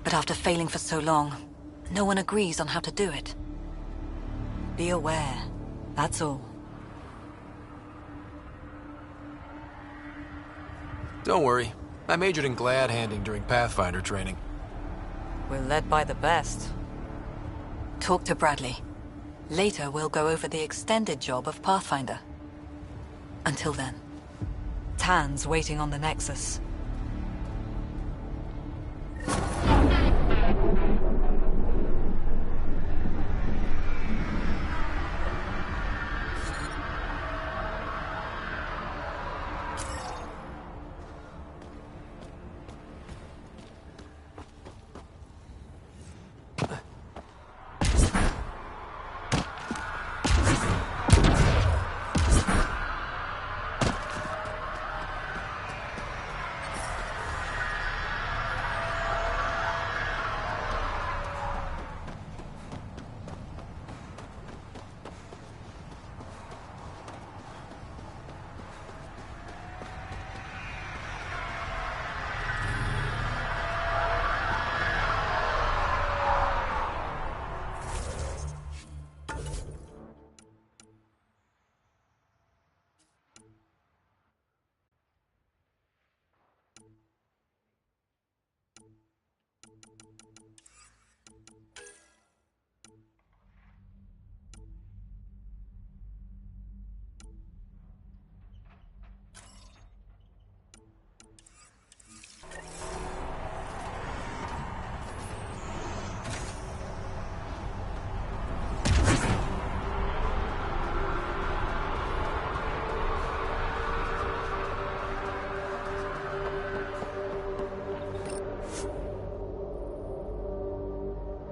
but after failing for so long, no one agrees on how to do it. Be aware, that's all. Don't worry. I majored in glad-handing during Pathfinder training. We're led by the best. Talk to Bradley. Later, we'll go over the extended job of Pathfinder. Until then, Tan's waiting on the Nexus.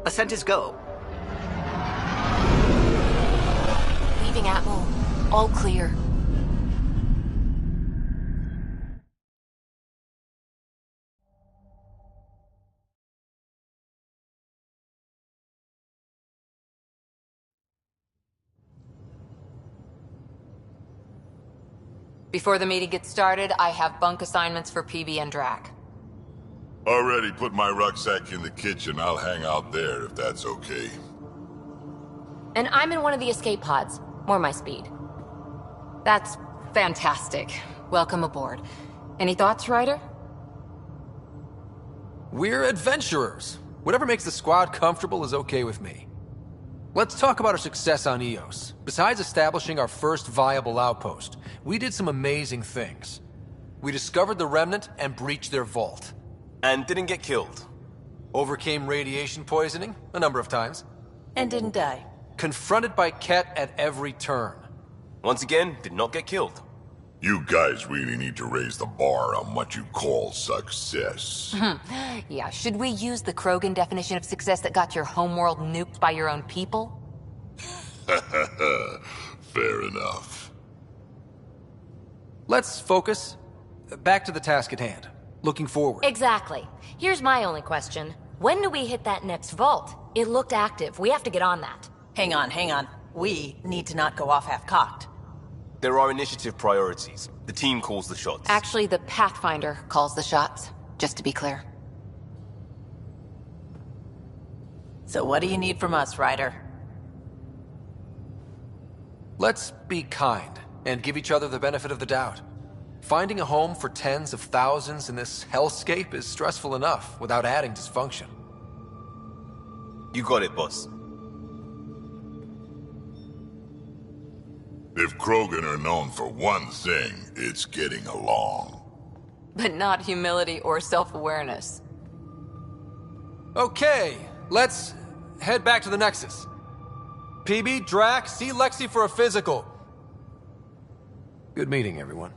Ascent is go. Leaving Atmo. All clear. Before the meeting gets started, I have bunk assignments for PB and Drac. Already put my rucksack in the kitchen. I'll hang out there if that's okay. And I'm in one of the escape pods. More my speed. That's fantastic. Welcome aboard. Any thoughts, Ryder? We're adventurers. Whatever makes the squad comfortable is okay with me. Let's talk about our success on Eos. Besides establishing our first viable outpost, we did some amazing things. We discovered the Remnant and breached their vault. And didn't get killed. Overcame radiation poisoning a number of times. And didn't die. Confronted by Ket at every turn. Once again, did not get killed. You guys really need to raise the bar on what you call success. Yeah, should we use the Krogan definition of success that got your homeworld nuked by your own people? Fair enough. Let's focus. Back to the task at hand. Looking forward. Exactly. Here's my only question. When do we hit that next vault? It looked active. We have to get on that. Hang on. We need to not go off half-cocked. There are initiative priorities. The team calls the shots. Actually, the Pathfinder calls the shots, just to be clear. So what do you need from us, Ryder? Let's be kind and give each other the benefit of the doubt. Finding a home for tens of thousands in this hellscape is stressful enough without adding dysfunction. You got it, boss. If Krogan are known for one thing, it's getting along. But not humility or self-awareness. Okay, let's head back to the Nexus. PB, Drac, see Lexi for a physical. Good meeting, everyone.